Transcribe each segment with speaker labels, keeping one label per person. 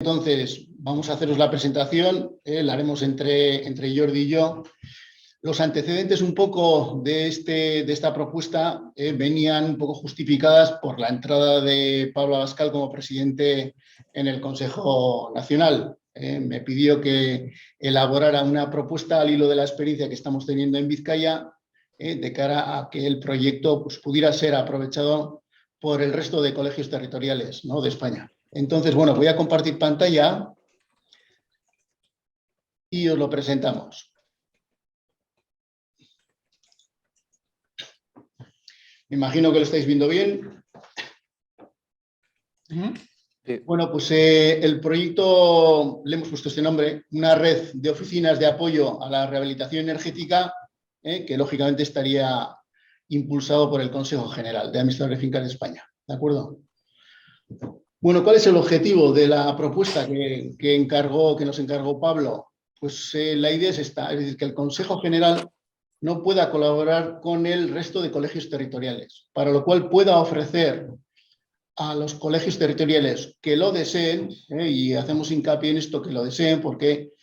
Speaker 1: Entonces, vamos a haceros la presentación, la haremos entre Jordi y yo. Los antecedentes un poco de esta propuesta venían un poco justificadas por la entrada de Pablo Abascal como presidente en el Consejo Nacional. Me pidió que elaborara una propuesta al hilo de la experiencia que estamos teniendo en Vizcaya de cara a que el proyecto pues, pudiera ser aprovechado por el resto de colegios territoriales, ¿no?, de España. Entonces, bueno, voy a compartir pantalla y os lo presentamos. Me imagino que lo estáis viendo bien. Sí. Bueno, pues el proyecto, le hemos puesto este nombre, una red de oficinas de apoyo a la rehabilitación energética, que lógicamente estaría impulsado por el Consejo General de Administradores de Fincas de España. ¿De acuerdo? Bueno, ¿cuál es el objetivo de la propuesta que nos encargó Pablo? Pues la idea es esta, es decir, que el Consejo General no pueda colaborar con el resto de colegios territoriales, para lo cual pueda ofrecer a los colegios territoriales que lo deseen, y hacemos hincapié en esto, que lo deseen, porque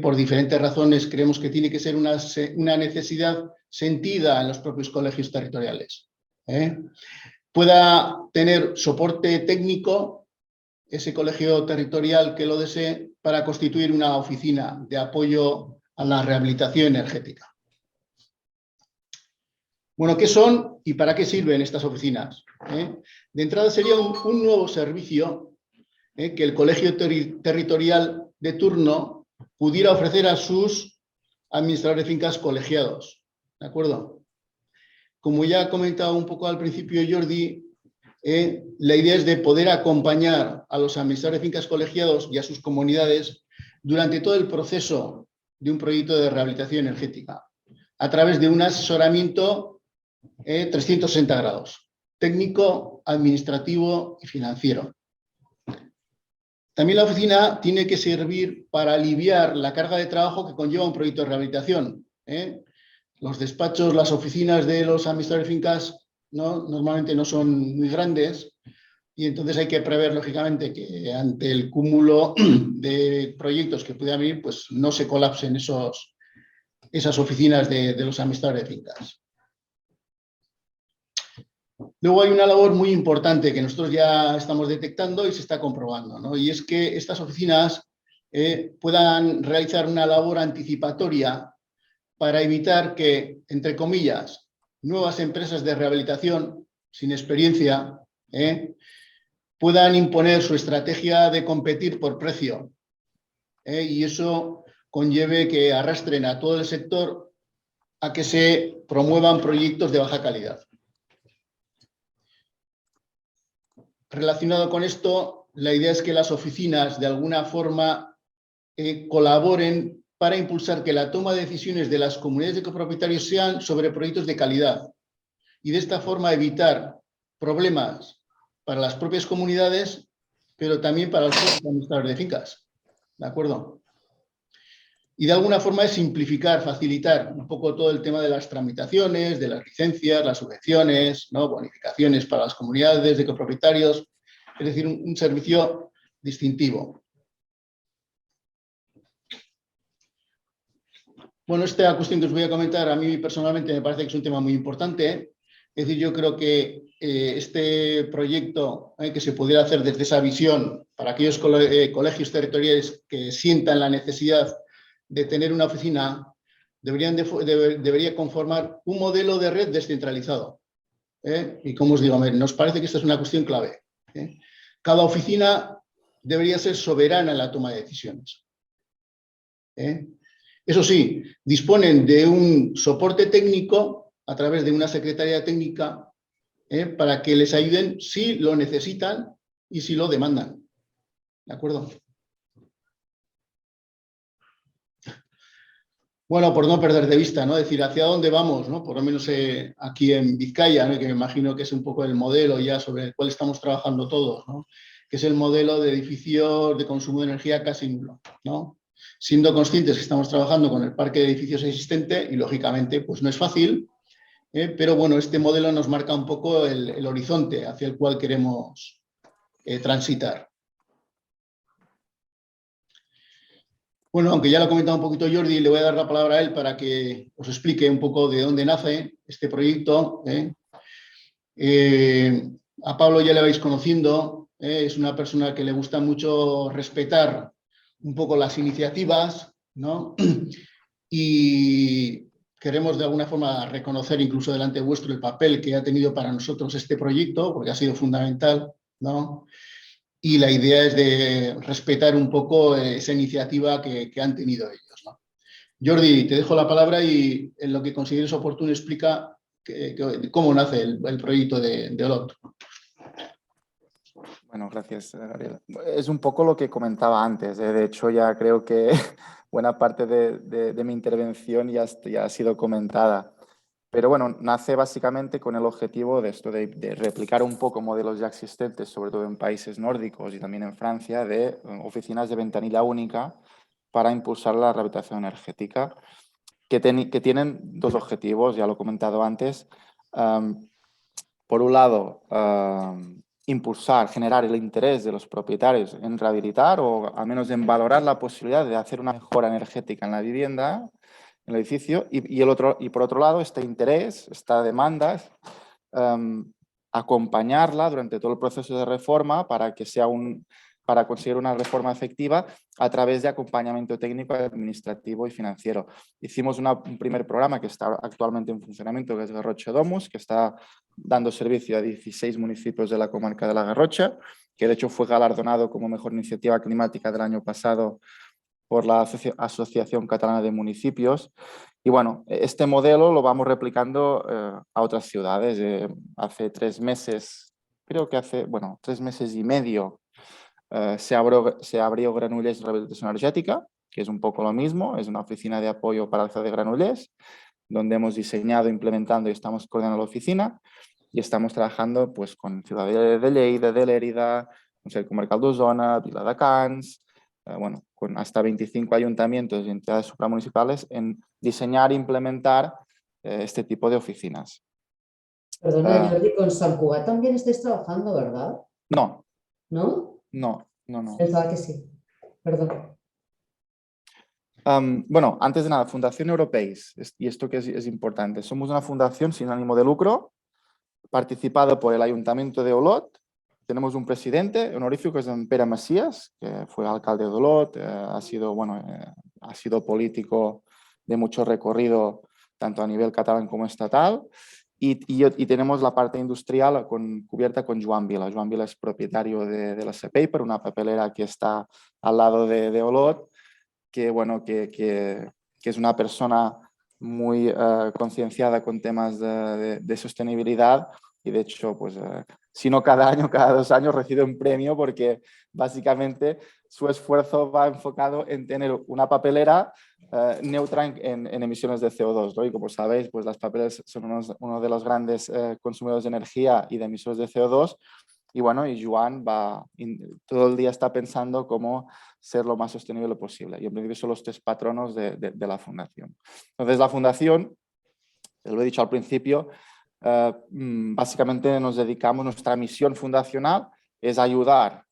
Speaker 1: por diferentes razones creemos que tiene que ser una necesidad sentida en los propios colegios territoriales. Pueda tener soporte técnico, ese colegio territorial que lo desee, para constituir una oficina de apoyo a la rehabilitación energética. Bueno, ¿qué son y para qué sirven estas oficinas? De entrada sería un nuevo servicio que el colegio territorial de turno pudiera ofrecer a sus administradores de fincas colegiados. ¿De acuerdo? Como ya ha comentado un poco al principio Jordi, la idea es de poder acompañar a los administradores de fincas colegiados y a sus comunidades durante todo el proceso de un proyecto de rehabilitación energética, a través de un asesoramiento 360 grados, técnico, administrativo y financiero. También la oficina tiene que servir para aliviar la carga de trabajo que conlleva un proyecto de rehabilitación. Los despachos, las oficinas de los administradores de fincas normalmente no son muy grandes y entonces hay que prever, lógicamente, que ante el cúmulo de proyectos que puedan venir, pues no se colapsen esas oficinas de los administradores de fincas. Luego hay una labor muy importante que nosotros ya estamos detectando y se está comprobando, ¿no? Y es que estas oficinas puedan realizar una labor anticipatoria para evitar que, entre comillas, nuevas empresas de rehabilitación sin experiencia puedan imponer su estrategia de competir por precio. Y eso conlleve que arrastren a todo el sector a que se promuevan proyectos de baja calidad. Relacionado con esto, la idea es que las oficinas de alguna forma colaboren para impulsar que la toma de decisiones de las comunidades de copropietarios sean sobre proyectos de calidad y de esta forma evitar problemas para las propias comunidades, pero también para los propios administradores de fincas. ¿De acuerdo? Y de alguna forma es simplificar, facilitar un poco todo el tema de las tramitaciones, de las licencias, las subvenciones, ¿no?, bonificaciones para las comunidades de copropietarios, es decir, un servicio distintivo. Bueno, esta cuestión que os voy a comentar a mí personalmente me parece que es un tema muy importante. Es decir, yo creo que este proyecto que se pudiera hacer desde esa visión para aquellos colegios territoriales que sientan la necesidad de tener una oficina, debería conformar un modelo de red descentralizado. Y como os digo, nos parece que esta es una cuestión clave. Cada oficina debería ser soberana en la toma de decisiones. Eso sí, disponen de un soporte técnico a través de una secretaría técnica para que les ayuden si lo necesitan y si lo demandan. ¿De acuerdo? Bueno, por no perder de vista, ¿no? Es decir, hacia dónde vamos, ¿no? Por lo menos aquí en Vizcaya, ¿no?, que me imagino que es un poco el modelo ya sobre el cual estamos trabajando todos, ¿no?, que es el modelo de edificios de consumo de energía casi nulo, ¿no? Siendo conscientes que estamos trabajando con el parque de edificios existente y, lógicamente, pues no es fácil, pero bueno, este modelo nos marca un poco el horizonte hacia el cual queremos transitar. Bueno, aunque ya lo ha comentado un poquito Jordi, le voy a dar la palabra a él para que os explique un poco de dónde nace este proyecto. A Pablo ya le vais conociendo, es una persona que le gusta mucho respetar un poco las iniciativas, ¿no? Y queremos de alguna forma reconocer incluso delante vuestro el papel que ha tenido para nosotros este proyecto, porque ha sido fundamental, ¿no? Y la idea es de respetar un poco esa iniciativa que han tenido ellos, ¿no? Jordi, te dejo la palabra y en lo que consideres oportuno explica cómo nace el proyecto de Olot.
Speaker 2: Bueno, gracias, Gabriel. Es un poco lo que comentaba antes. De hecho, ya creo que buena parte de mi intervención ya ha sido comentada. Pero bueno, nace básicamente con el objetivo de esto, de replicar un poco modelos ya existentes, sobre todo en países nórdicos y también en Francia, de oficinas de ventanilla única para impulsar la rehabilitación energética, que tienen dos objetivos, ya lo he comentado antes. Por un lado, impulsar, generar el interés de los propietarios en rehabilitar o al menos en valorar la posibilidad de hacer una mejora energética en la vivienda, en el edificio, y por otro lado, este interés, esta demanda, acompañarla durante todo el proceso de reforma para que sea para conseguir una reforma efectiva a través de acompañamiento técnico, administrativo y financiero. Hicimos un primer programa que está actualmente en funcionamiento, que es Garrocha Domus, que está dando servicio a 16 municipios de la comarca de la Garrocha, que de hecho fue galardonado como mejor iniciativa climática del año pasado por la Asociación Catalana de Municipios. Y bueno, este modelo lo vamos replicando a otras ciudades. Hace 3 meses, creo que hace, bueno, 3 meses y medio, se abrió Granollers Rehabilitación Energética, que es un poco lo mismo, es una oficina de apoyo para la ciudad de Granollers, donde hemos diseñado, implementando y estamos coordinando la oficina y estamos trabajando pues, con Ciudad de Lleida, de Lérida, Consell Comarcal d'Osona, Viladecans, bueno, con hasta 25 ayuntamientos y entidades supramunicipales en diseñar e implementar este tipo de oficinas.
Speaker 3: Perdona, Jordi, con Sant Cugat también estáis trabajando, ¿verdad?
Speaker 2: No.
Speaker 3: ¿No?
Speaker 2: No.
Speaker 3: Pensaba que sí. Perdón.
Speaker 2: Bueno, antes de nada, Fundación Europeis, y esto que es importante. Somos una fundación sin ánimo de lucro, participada por el Ayuntamiento de Olot. Tenemos un presidente honorífico, que es Pere Macías, que fue alcalde de Olot, ha sido político de mucho recorrido, tanto a nivel catalán como estatal. Y tenemos la parte industrial cubierta con Joan Vila. Joan Vila es propietario de la C-Paper, una papelera que está al lado de Olot, que es una persona muy concienciada con temas de sostenibilidad y de hecho, pues, si no cada año, cada 2 años recibe un premio porque básicamente su esfuerzo va enfocado en tener una papelera neutra en emisiones de CO2, ¿no? Y como sabéis, pues las papeleras son uno de los grandes consumidores de energía y de emisiones de CO2. Y bueno, y Joan todo el día está pensando cómo ser lo más sostenible posible. Y en principio son los 3 patronos de la fundación. Entonces la fundación, lo he dicho al principio, básicamente nos dedicamos, nuestra misión fundacional es ayudar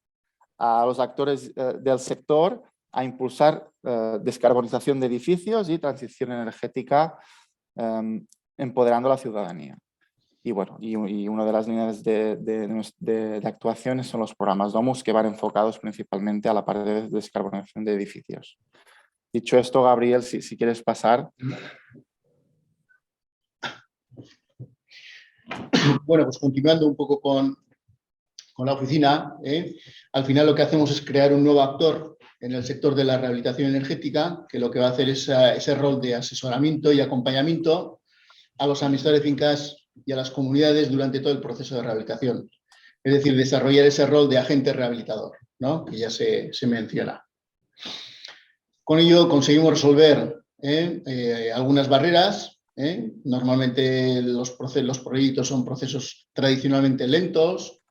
Speaker 2: a los actores del sector a impulsar descarbonización de edificios y transición energética, empoderando a la ciudadanía. Y bueno, y una de las líneas de actuaciones son los programas Domus, que van enfocados principalmente a la parte de descarbonización de edificios. Dicho esto, Gabriel, si quieres pasar.
Speaker 1: Bueno, pues continuando un poco con la oficina, al final lo que hacemos es crear un nuevo actor en el sector de la rehabilitación energética, que lo que va a hacer es ese rol de asesoramiento y acompañamiento a los administradores de fincas y a las comunidades durante todo el proceso de rehabilitación. Es decir, desarrollar ese rol de agente rehabilitador, ¿no? Que ya se menciona. Con ello conseguimos resolver algunas barreras. Normalmente los proyectos son procesos tradicionalmente lentos,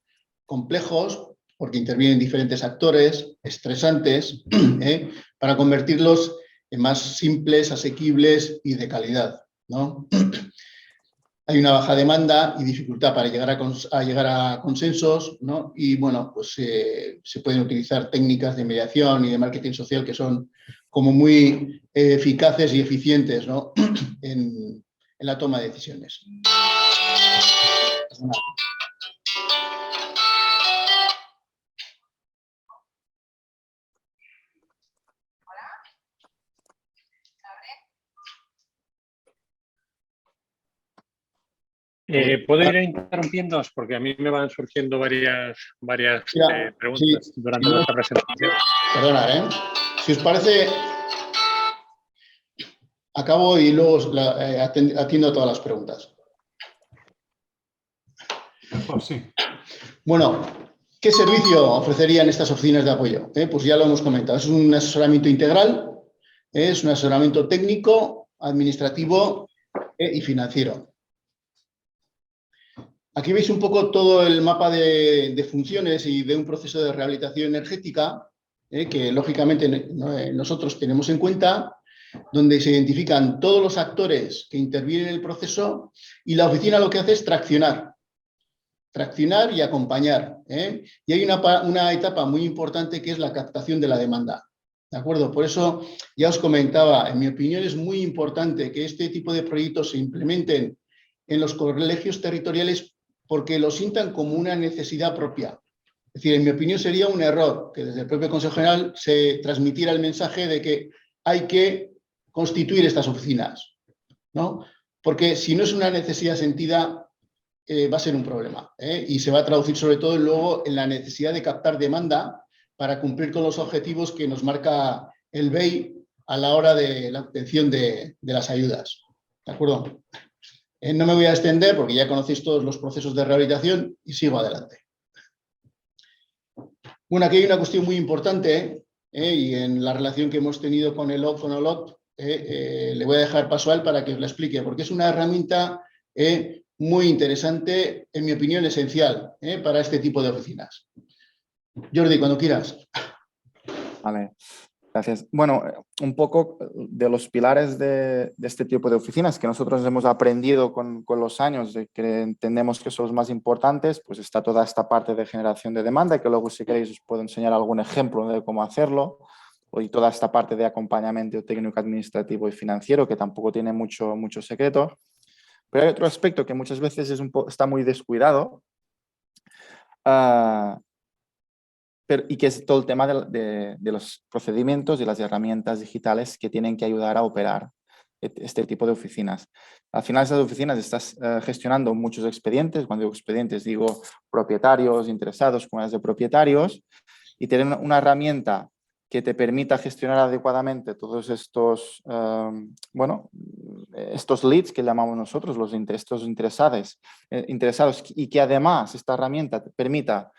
Speaker 1: complejos, porque intervienen diferentes actores, estresantes, para convertirlos en más simples, asequibles y de calidad, ¿no? hay una baja demanda y dificultad para llegar a consensos, ¿no? Y bueno, pues se pueden utilizar técnicas de mediación y de marketing social que son como muy eficaces y eficientes, ¿no? en la toma de decisiones.
Speaker 4: ¿Puedo ir interrumpiéndoos? Porque a mí me van surgiendo varias preguntas
Speaker 1: Sí,
Speaker 4: durante
Speaker 1: sí,
Speaker 4: vuestra presentación.
Speaker 1: Perdona, ¿eh? Si os parece, acabo y luego atiendo a todas las preguntas.
Speaker 5: Mejor, sí.
Speaker 1: Bueno, ¿qué servicio ofrecerían estas oficinas de apoyo? Pues ya lo hemos comentado, es un asesoramiento integral, es un asesoramiento técnico, administrativo y financiero. Aquí veis un poco todo el mapa de funciones y de un proceso de rehabilitación energética que lógicamente nosotros tenemos en cuenta, donde se identifican todos los actores que intervienen en el proceso y la oficina lo que hace es traccionar y acompañar. Y hay una etapa muy importante que es la captación de la demanda. ¿De acuerdo? Por eso ya os comentaba, en mi opinión es muy importante que este tipo de proyectos se implementen en los colegios territoriales porque lo sientan como una necesidad propia. Es decir, en mi opinión sería un error que desde el propio Consejo General se transmitiera el mensaje de que hay que constituir estas oficinas, ¿no? Porque si no es una necesidad sentida, va a ser un problema, y se va a traducir sobre todo luego en la necesidad de captar demanda para cumplir con los objetivos que nos marca el BEI a la hora de la obtención de las ayudas. ¿De acuerdo? No me voy a extender porque ya conocéis todos los procesos de rehabilitación y sigo adelante. Bueno, aquí hay una cuestión muy importante y en la relación que hemos tenido con OLOT, le voy a dejar paso a él para que os la explique, porque es una herramienta muy interesante, en mi opinión, esencial para este tipo de oficinas. Jordi, cuando quieras.
Speaker 2: Vale, gracias. Bueno, un poco de los pilares de este tipo de oficinas que nosotros hemos aprendido con los años, de que entendemos que son los más importantes, pues está toda esta parte de generación de demanda, que luego si queréis os puedo enseñar algún ejemplo de cómo hacerlo, y toda esta parte de acompañamiento técnico, administrativo y financiero, que tampoco tiene mucho secreto. Pero hay otro aspecto que muchas veces está muy descuidado, y que es todo el tema de los procedimientos y las herramientas digitales que tienen que ayudar a operar este tipo de oficinas. Al final, esas oficinas estás gestionando muchos expedientes. Cuando digo expedientes, digo propietarios, interesados, comunidades de propietarios, y tener una herramienta que te permita gestionar adecuadamente todos estos, estos leads que llamamos nosotros, estos interesados, y que además esta herramienta te permita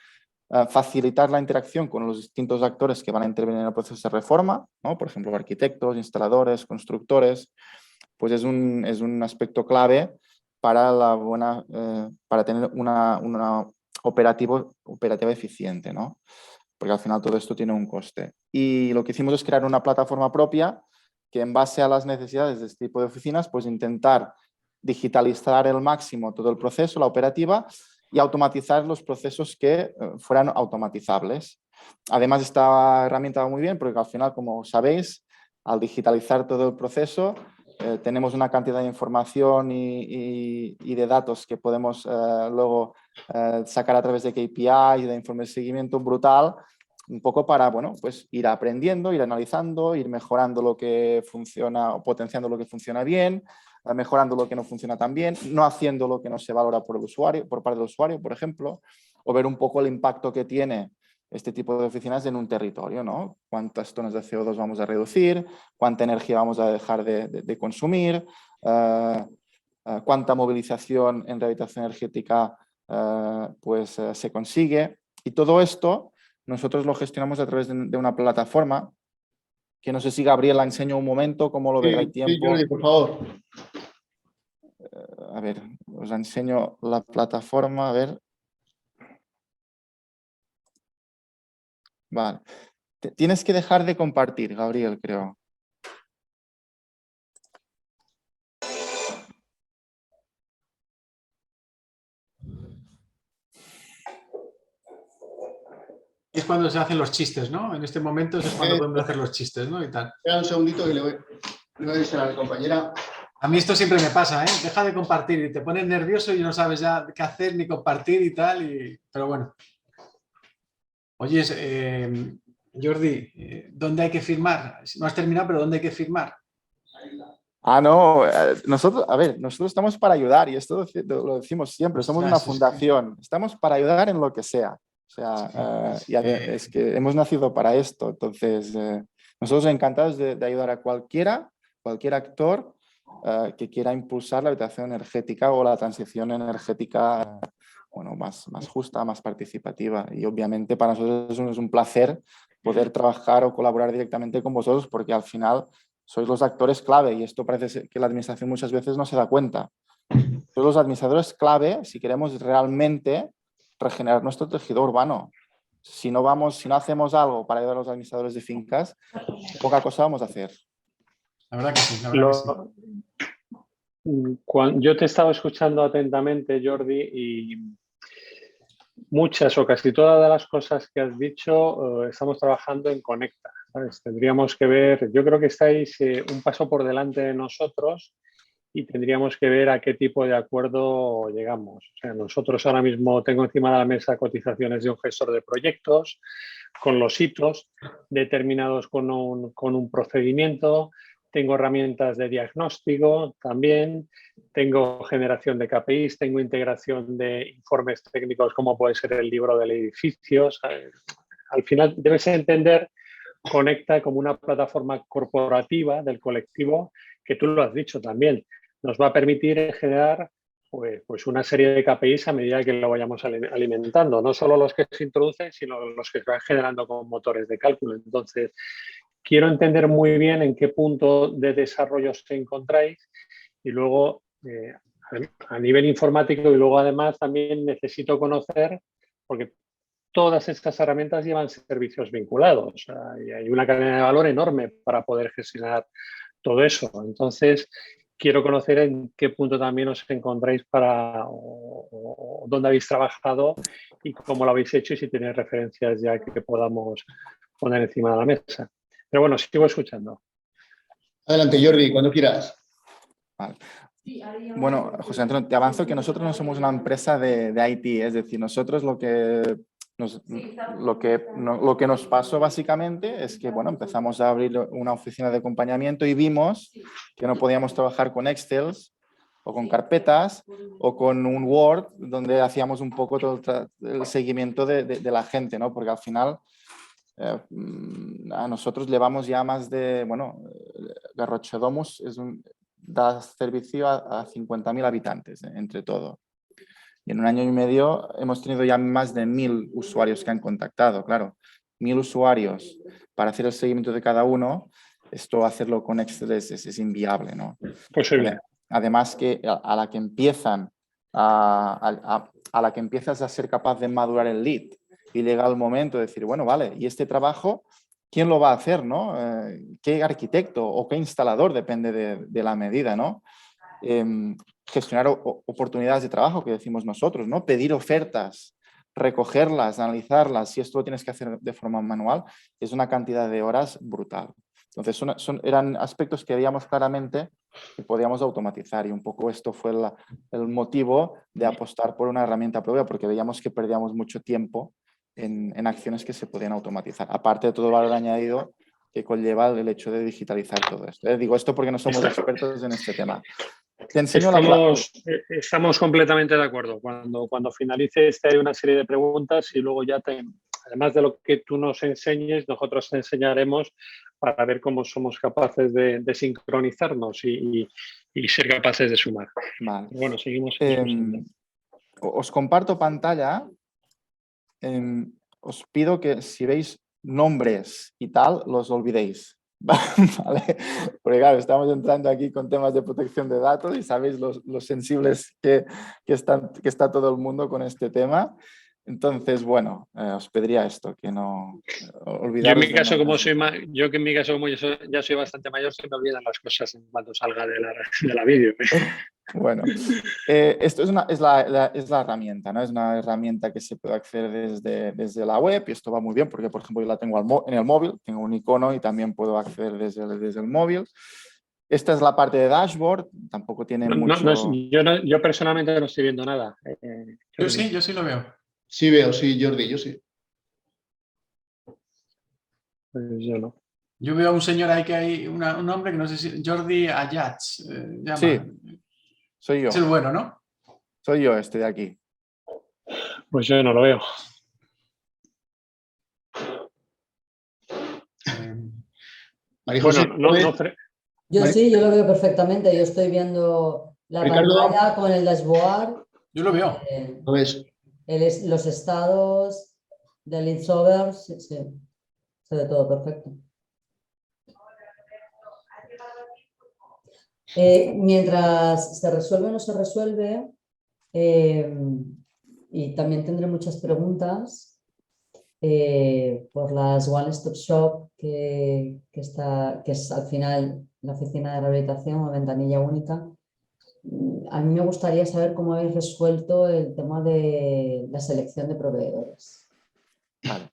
Speaker 2: facilitar la interacción con los distintos actores que van a intervenir en el proceso de reforma, ¿no? Por ejemplo, arquitectos, instaladores, constructores, pues es un aspecto clave para para tener una operativa eficiente, ¿no? Porque al final todo esto tiene un coste. Y lo que hicimos es crear una plataforma propia que, en base a las necesidades de este tipo de oficinas, pues intentar digitalizar al máximo todo el proceso, la operativa, y automatizar los procesos que fueran automatizables. Además, esta herramienta va muy bien porque al final, como sabéis, al digitalizar todo el proceso, tenemos una cantidad de información y de datos que podemos luego sacar a través de KPIs y de informes de seguimiento brutal, un poco para, bueno, pues ir aprendiendo, ir analizando, ir mejorando lo que funciona o potenciando lo que funciona bien, mejorando lo que no funciona tan bien, no haciendo lo que no se valora por parte del usuario, por ejemplo, o ver un poco el impacto que tiene este tipo de oficinas en un territorio, ¿no? Cuántas toneladas de CO2 vamos a reducir, cuánta energía vamos a dejar de consumir, cuánta movilización en rehabilitación energética se consigue. Y todo esto nosotros lo gestionamos a través de una plataforma que no sé si Gabriel la enseño un momento, cómo lo verá el tiempo.
Speaker 1: Sí, Jordi, por favor.
Speaker 2: A ver, os enseño la plataforma, a ver. Vale. Tienes que dejar de compartir, Gabriel, creo.
Speaker 5: Es cuando se hacen los chistes, ¿no? En este momento es cuando podemos hacer los chistes, ¿no? Y tal.
Speaker 1: Espera un segundito que le voy a decir a mi compañera.
Speaker 5: A mí esto siempre me pasa, ¿eh? Deja de compartir y te pones nervioso y no sabes ya qué hacer ni compartir y tal. Pero bueno. Oye, Jordi, ¿dónde hay que firmar? No has terminado, pero ¿dónde hay que firmar?
Speaker 2: No, nosotros estamos para ayudar y esto lo decimos siempre, somos una fundación, estamos para ayudar en lo que sea. O sea, es que hemos nacido para esto, entonces nosotros encantados de ayudar a cualquier actor que quiera impulsar la habitación energética o la transición energética bueno, más justa, más participativa. Y obviamente para nosotros es un placer poder trabajar o colaborar directamente con vosotros porque al final sois los actores clave y esto parece que la administración muchas veces no se da cuenta. Sois los administradores clave si queremos realmente regenerar nuestro tejido urbano. Si no hacemos algo para ayudar a los administradores de fincas, poca cosa vamos a hacer.
Speaker 5: La verdad que sí, la verdad que sí.
Speaker 4: Yo te estaba escuchando atentamente, Jordi, y muchas o casi todas las cosas que has dicho estamos trabajando en Conecta, ¿sabes? Tendríamos que ver, yo creo que estáis un paso por delante de nosotros y tendríamos que ver a qué tipo de acuerdo llegamos. O sea, nosotros ahora mismo tengo encima de la mesa cotizaciones de un gestor de proyectos con los hitos determinados con un procedimiento. Tengo herramientas de diagnóstico también, tengo generación de KPIs, tengo integración de informes técnicos como puede ser el libro del edificio. Al final debes entender Conecta como una plataforma corporativa del colectivo que tú lo has dicho también. Nos va a permitir generar pues una serie de KPIs a medida que lo vayamos alimentando, no solo los que se introducen, sino los que se van generando con motores de cálculo. Entonces, quiero entender muy bien en qué punto de desarrollo os encontráis y luego a nivel informático y luego además también necesito conocer, porque todas estas herramientas llevan servicios vinculados y hay una cadena de valor enorme para poder gestionar todo eso. Entonces, quiero conocer en qué punto también os encontráis o dónde habéis trabajado y cómo lo habéis hecho y si tenéis referencias ya que podamos poner encima de la mesa. Pero bueno, sigo escuchando.
Speaker 1: Adelante, Jordi, cuando quieras.
Speaker 2: Vale. Bueno, José Antonio, te avanzo que nosotros no somos una empresa de IT, es decir, nosotros lo que nos pasó básicamente es que bueno, empezamos a abrir una oficina de acompañamiento y vimos que no podíamos trabajar con Excel o con carpetas o con un Word donde hacíamos un poco todo el seguimiento de la gente, ¿no? Porque al final a nosotros llevamos ya más de, bueno, Garrochodomus da servicio a 50.000 habitantes entre todo. Y en un año y medio hemos tenido ya más de 1.000 usuarios que han contactado. Claro, 1.000 usuarios para hacer el seguimiento de cada uno, esto hacerlo con Excel es inviable, ¿no?
Speaker 4: Posible.
Speaker 2: Además que a la que empiezas a ser capaz de madurar el lead y llega el momento de decir, bueno, vale, y este trabajo, ¿quién lo va a hacer, no? ¿Qué arquitecto o qué instalador? Depende de la medida, ¿no? Gestionar oportunidades de trabajo que decimos nosotros, ¿no? Pedir ofertas, recogerlas, analizarlas, si esto lo tienes que hacer de forma manual, es una cantidad de horas brutal. Entonces eran aspectos que veíamos claramente que podíamos automatizar y un poco esto fue el motivo de apostar por una herramienta propia porque veíamos que perdíamos mucho tiempo en acciones que se podían automatizar, aparte de todo el valor añadido que conlleva el hecho de digitalizar todo esto. Digo esto porque no somos expertos en este tema. Te enseño
Speaker 4: estamos completamente de acuerdo. Cuando finalices hay una serie de preguntas y luego ya además de lo que tú nos enseñes, nosotros te enseñaremos para ver cómo somos capaces de sincronizarnos y ser capaces de sumar.
Speaker 2: Vale.
Speaker 4: Bueno, seguimos.
Speaker 2: Os comparto pantalla. Os pido que si veis nombres y tal, los olvidéis. ¿Vale? Porque claro, estamos entrando aquí con temas de protección de datos y sabéis los sensibles que está todo el mundo con este tema. Entonces, bueno, os pediría esto, que no olvidaros.
Speaker 4: Yo en mi caso, como ya soy bastante mayor, se me olvidan las cosas en cuanto salga de la vídeo.
Speaker 2: Bueno, esto es la herramienta, ¿no? Es una herramienta que se puede acceder desde la web y esto va muy bien porque, por ejemplo, yo la tengo en el móvil, tengo un icono y también puedo acceder desde el móvil. Esta es la parte de dashboard, tampoco tiene mucho...
Speaker 4: Yo personalmente no estoy viendo nada.
Speaker 5: Yo sí lo veo.
Speaker 1: Sí veo, sí, Jordi, yo sí.
Speaker 4: Pues yo no.
Speaker 5: Yo veo a un señor ahí que hay, un hombre que no sé si, Jordi Ayats, llama.
Speaker 2: Sí, soy yo.
Speaker 5: Es el bueno, ¿no?
Speaker 2: Soy yo este de aquí.
Speaker 4: Pues yo no lo veo.
Speaker 1: María José,
Speaker 4: Bueno,
Speaker 3: Yo sí, yo lo veo perfectamente. Yo estoy viendo la
Speaker 1: Ricardo.
Speaker 3: pantalla con el dashboard,
Speaker 5: Yo lo veo.
Speaker 1: ¿lo ves?
Speaker 3: los estados del Itsover, sí, sí, se ve todo perfecto. Mientras se resuelve o no se resuelve, y también tendré muchas preguntas por las One Stop Shop que es al final la oficina de rehabilitación o ventanilla única. A mí me gustaría saber cómo habéis resuelto el tema de la selección de proveedores.
Speaker 2: Vale.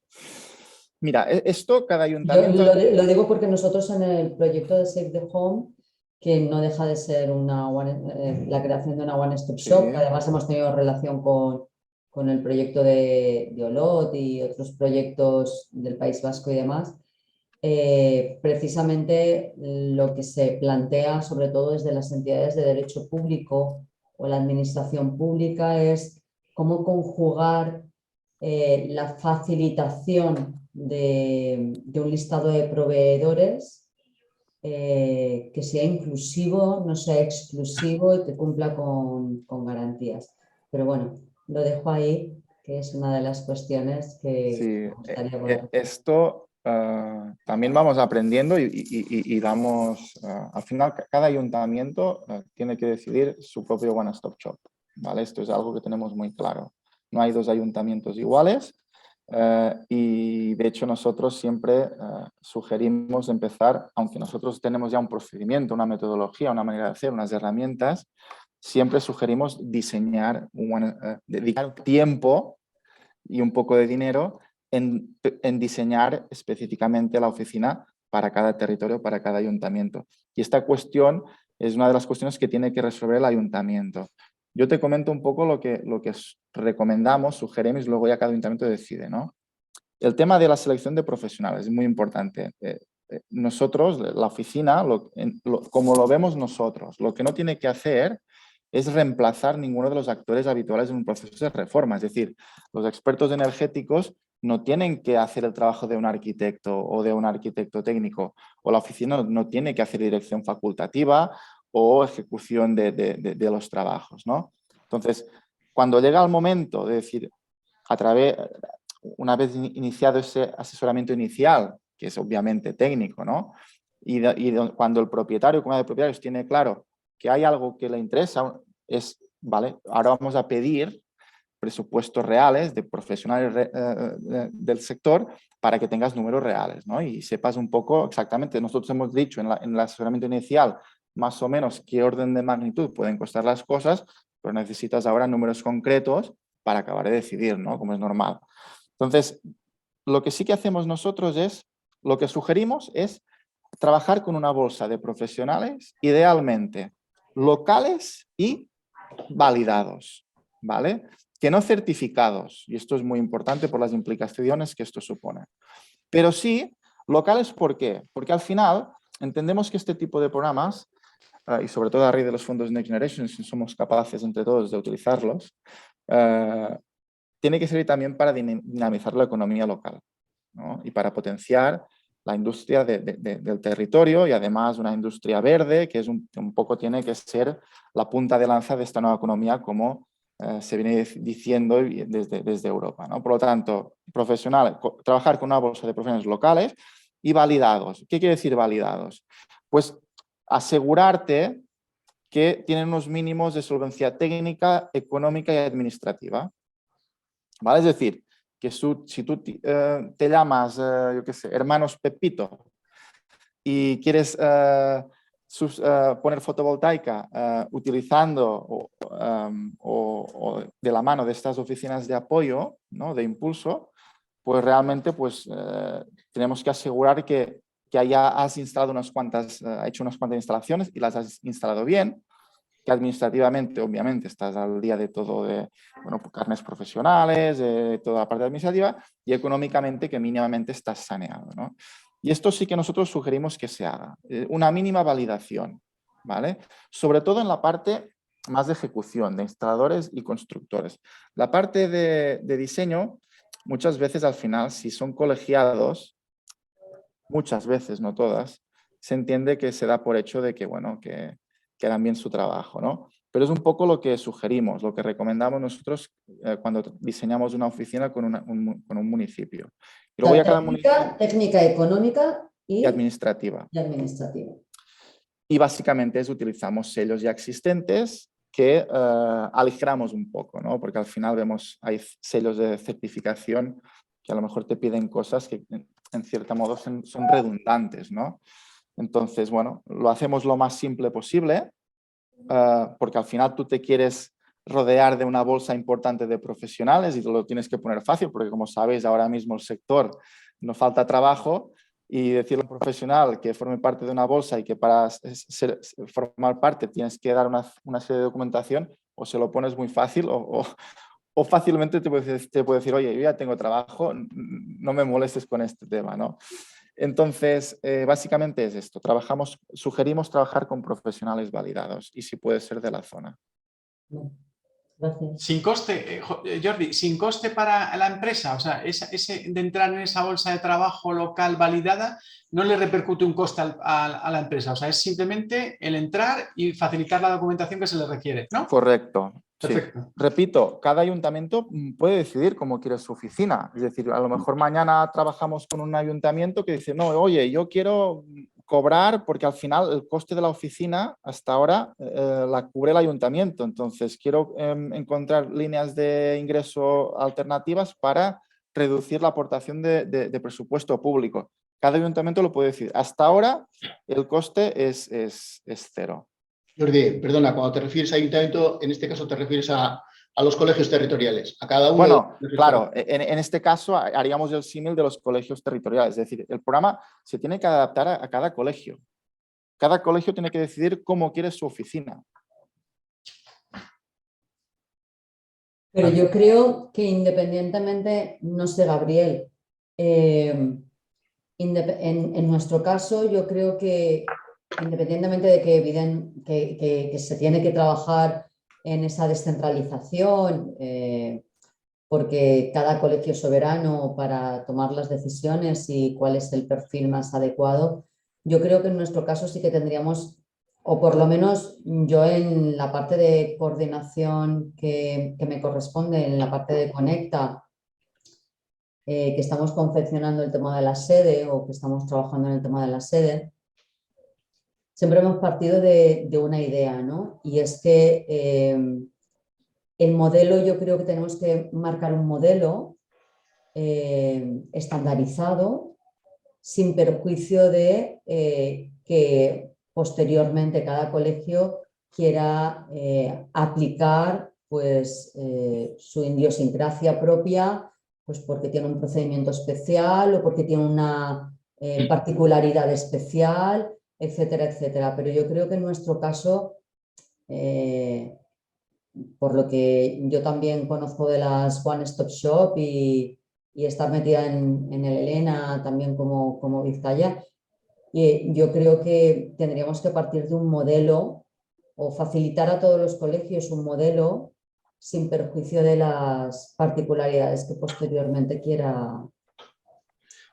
Speaker 2: Mira, esto cada
Speaker 3: Yo
Speaker 2: ayuntamiento...
Speaker 3: lo digo porque nosotros en el proyecto de Save the Home, que no deja de ser la creación de una One Stop Shop,
Speaker 2: Sí.
Speaker 3: que además hemos tenido relación con el proyecto de Olot y otros proyectos del País Vasco y demás, precisamente lo que se plantea sobre todo desde las entidades de derecho público o la administración pública es cómo conjugar la facilitación de un listado de proveedores que sea inclusivo, no sea exclusivo y que cumpla con garantías. Pero bueno, lo dejo ahí, que es una de las cuestiones que
Speaker 2: Sí,
Speaker 3: me gustaría poder.
Speaker 2: esto también vamos aprendiendo y vamos, al final cada ayuntamiento tiene que decidir su propio One Stop Shop, ¿vale? Esto es algo que tenemos muy claro. No hay dos ayuntamientos iguales y de hecho nosotros siempre sugerimos empezar, aunque nosotros tenemos ya un procedimiento, una metodología, una manera de hacer, unas herramientas, siempre sugerimos diseñar, dedicar tiempo y un poco de dinero en diseñar específicamente la oficina para cada territorio, para cada ayuntamiento. Y esta cuestión es una de las cuestiones que tiene que resolver el ayuntamiento. Yo te comento un poco lo que recomendamos, sugerimos y luego ya cada ayuntamiento decide, ¿no? El tema de la selección de profesionales es muy importante. Nosotros, la oficina, como lo vemos nosotros, lo que no tiene que hacer es reemplazar ninguno de los actores habituales en un proceso de reforma. Es decir, los expertos energéticos no tienen que hacer el trabajo de un arquitecto o de un arquitecto técnico, o la oficina no tiene que hacer dirección facultativa o ejecución de los trabajos, ¿no? Entonces, cuando llega el momento de decir, una vez iniciado ese asesoramiento inicial, que es obviamente técnico, ¿no? Y cuando el propietario, como de propietarios, tiene claro que hay algo que le interesa, vale, ahora vamos a pedir presupuestos reales de profesionales del sector para que tengas números reales, ¿no? Y sepas un poco exactamente, nosotros hemos dicho en el asesoramiento inicial más o menos qué orden de magnitud pueden costar las cosas, pero necesitas ahora números concretos para acabar de decidir, ¿no? Como es normal. Entonces, lo que sí que hacemos nosotros lo que sugerimos es trabajar con una bolsa de profesionales, idealmente locales y validados, ¿vale? Que no certificados, y esto es muy importante por las implicaciones que esto supone. Pero sí locales, ¿por qué? Porque al final entendemos que este tipo de programas, y sobre todo a raíz de los fondos Next Generation, si somos capaces entre todos de utilizarlos, tiene que servir también para dinamizar la economía local, ¿no? Y para potenciar la industria del territorio y además una industria verde que es un poco tiene que ser la punta de lanza de esta nueva economía como se viene diciendo desde Europa, ¿no? Por lo tanto, trabajar con una bolsa de profesionales locales y validados. ¿Qué quiere decir validados? Pues asegurarte que tienen unos mínimos de solvencia técnica, económica y administrativa. ¿Vale? Es decir, que si tú te llamas, yo qué sé, Hermanos Pepito y quieres poner fotovoltaica utilizando o de la mano de estas oficinas de apoyo, ¿no? De impulso, pues realmente pues, tenemos que asegurar que ya has instalado hecho unas cuantas instalaciones y las has instalado bien, que administrativamente, obviamente, estás al día de todo, de bueno, pues, carnes profesionales, de toda la parte administrativa, y económicamente que mínimamente estás saneado, ¿no? Y esto sí que nosotros sugerimos que se haga, una mínima validación, ¿vale? Sobre todo en la parte más de ejecución, de instaladores y constructores. La parte de diseño, muchas veces al final, si son colegiados, muchas veces, no todas, se entiende que se da por hecho de que, bueno, que hagan bien su trabajo, ¿no? Pero es un poco lo que sugerimos, lo que recomendamos nosotros cuando diseñamos una oficina con un municipio. Y luego ya cada municipio,
Speaker 3: técnica económica
Speaker 2: y administrativa.
Speaker 3: y administrativa.
Speaker 2: Y básicamente utilizamos sellos ya existentes que aligeramos un poco, ¿no? Porque al final hay sellos de certificación que a lo mejor te piden cosas que en cierto modo son redundantes, ¿no? Entonces, bueno, lo hacemos lo más simple posible porque al final tú te quieres rodear de una bolsa importante de profesionales y te lo tienes que poner fácil porque, como sabéis, ahora mismo el sector nos falta trabajo y decirle a un profesional que forme parte de una bolsa y que para formar parte tienes que dar una serie de documentación, o se lo pones muy fácil o fácilmente te puede decir, oye, yo ya tengo trabajo, no me molestes con este tema, ¿no? Entonces, básicamente es esto. Sugerimos trabajar con profesionales validados y si puede ser de la zona.
Speaker 3: Gracias.
Speaker 5: Sin coste, Jordi, sin coste para la empresa, o sea, ese de entrar en esa bolsa de trabajo local validada no le repercute un coste a la empresa, o sea, es simplemente el entrar y facilitar la documentación que se le requiere, ¿no?
Speaker 2: Correcto.
Speaker 5: Perfecto.
Speaker 2: Sí. Repito, cada ayuntamiento puede decidir cómo quiere su oficina. Es decir, a lo mejor mañana trabajamos con un ayuntamiento que dice, no, oye, yo quiero cobrar porque al final el coste de la oficina hasta ahora la cubre el ayuntamiento. Entonces, quiero encontrar líneas de ingreso alternativas para reducir la aportación de presupuesto público. Cada ayuntamiento lo puede decir. Hasta ahora el coste es cero.
Speaker 1: Jordi, perdona, cuando te refieres a ayuntamiento, en este caso te refieres a los colegios territoriales, a cada uno.
Speaker 2: Bueno, claro, en este caso haríamos el símil de los colegios territoriales, es decir, el programa se tiene que adaptar a cada colegio. Cada colegio tiene que decidir cómo quiere su oficina.
Speaker 3: Pero yo creo que independientemente, no sé, Gabriel, en nuestro caso yo creo que independientemente de que se tiene que trabajar en esa descentralización, porque cada colegio es soberano para tomar las decisiones y cuál es el perfil más adecuado, yo creo que en nuestro caso sí que tendríamos, o por lo menos yo en la parte de coordinación que me corresponde, en la parte de Conecta, que estamos confeccionando el tema de la sede o que estamos trabajando en el tema de la sede, siempre hemos partido de una idea, ¿no? Y es que el modelo, yo creo que tenemos que marcar un modelo estandarizado, sin perjuicio de que posteriormente cada colegio quiera aplicar pues, su idiosincrasia propia, pues porque tiene un procedimiento especial o porque tiene una particularidad especial, etcétera, etcétera. Pero yo creo que en nuestro caso, por lo que yo también conozco de las One Stop Shop y estar metida en el Elena también como Vizcaya, y yo creo que tendríamos que partir de un modelo o facilitar a todos los colegios un modelo sin perjuicio de las particularidades que posteriormente quiera.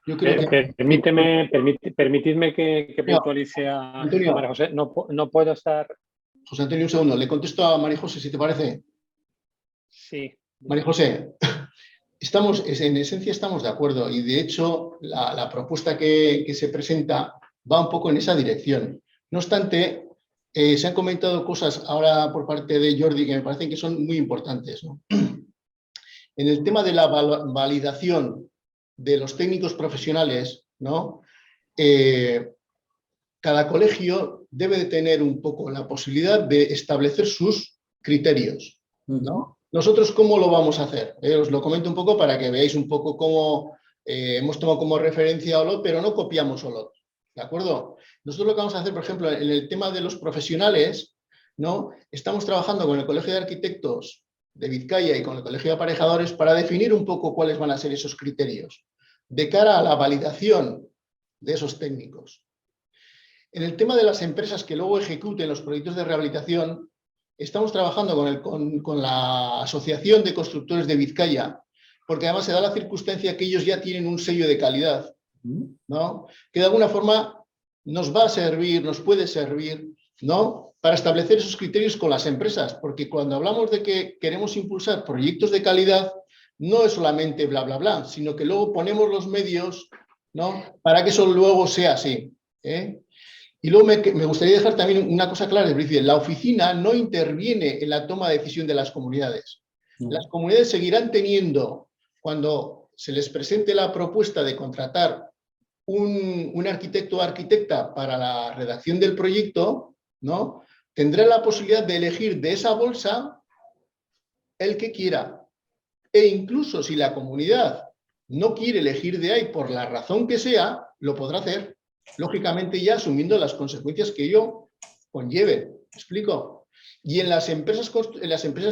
Speaker 1: Yo creo que...
Speaker 4: Permitidme que puntualice a
Speaker 1: Antonio.
Speaker 4: María José. No puedo estar...
Speaker 1: José Antonio, un segundo. Le contesto a María José, si te parece.
Speaker 4: Sí.
Speaker 1: María José, en esencia estamos de acuerdo y de hecho la propuesta que se presenta va un poco en esa dirección. No obstante, se han comentado cosas ahora por parte de Jordi que me parecen que son muy importantes, ¿no? En el tema de la validación de los técnicos profesionales, ¿no? Cada colegio debe de tener un poco la posibilidad de establecer sus criterios, ¿no? Nosotros, ¿cómo lo vamos a hacer? Os lo comento un poco para que veáis un poco cómo hemos tomado como referencia a Olot, pero no copiamos Olot, ¿de acuerdo? Nosotros lo que vamos a hacer, por ejemplo, en el tema de los profesionales, ¿no? Estamos trabajando con el Colegio de Arquitectos de Vizcaya y con el Colegio de Aparejadores para definir un poco cuáles van a ser esos criterios de cara a la validación de esos técnicos. En el tema de las empresas que luego ejecuten los proyectos de rehabilitación, estamos trabajando con la Asociación de Constructores de Vizcaya, porque además se da la circunstancia que ellos ya tienen un sello de calidad, ¿no? Que de alguna forma nos va a servir, nos puede servir, ¿no? Para establecer esos criterios con las empresas, porque cuando hablamos de que queremos impulsar proyectos de calidad, no es solamente bla, bla, bla, sino que luego ponemos los medios, ¿no? Para que eso luego sea así, ¿eh? Y luego me gustaría dejar también una cosa clara, es decir, la oficina no interviene en la toma de decisión de las comunidades. Las comunidades seguirán teniendo, cuando se les presente la propuesta de contratar un arquitecto o arquitecta para la redacción del proyecto, ¿no? Tendrá la posibilidad de elegir de esa bolsa el que quiera. E incluso si la comunidad no quiere elegir de ahí por la razón que sea, lo podrá hacer. Lógicamente ya asumiendo las consecuencias que ello conlleve. ¿Me explico? Y en las empresas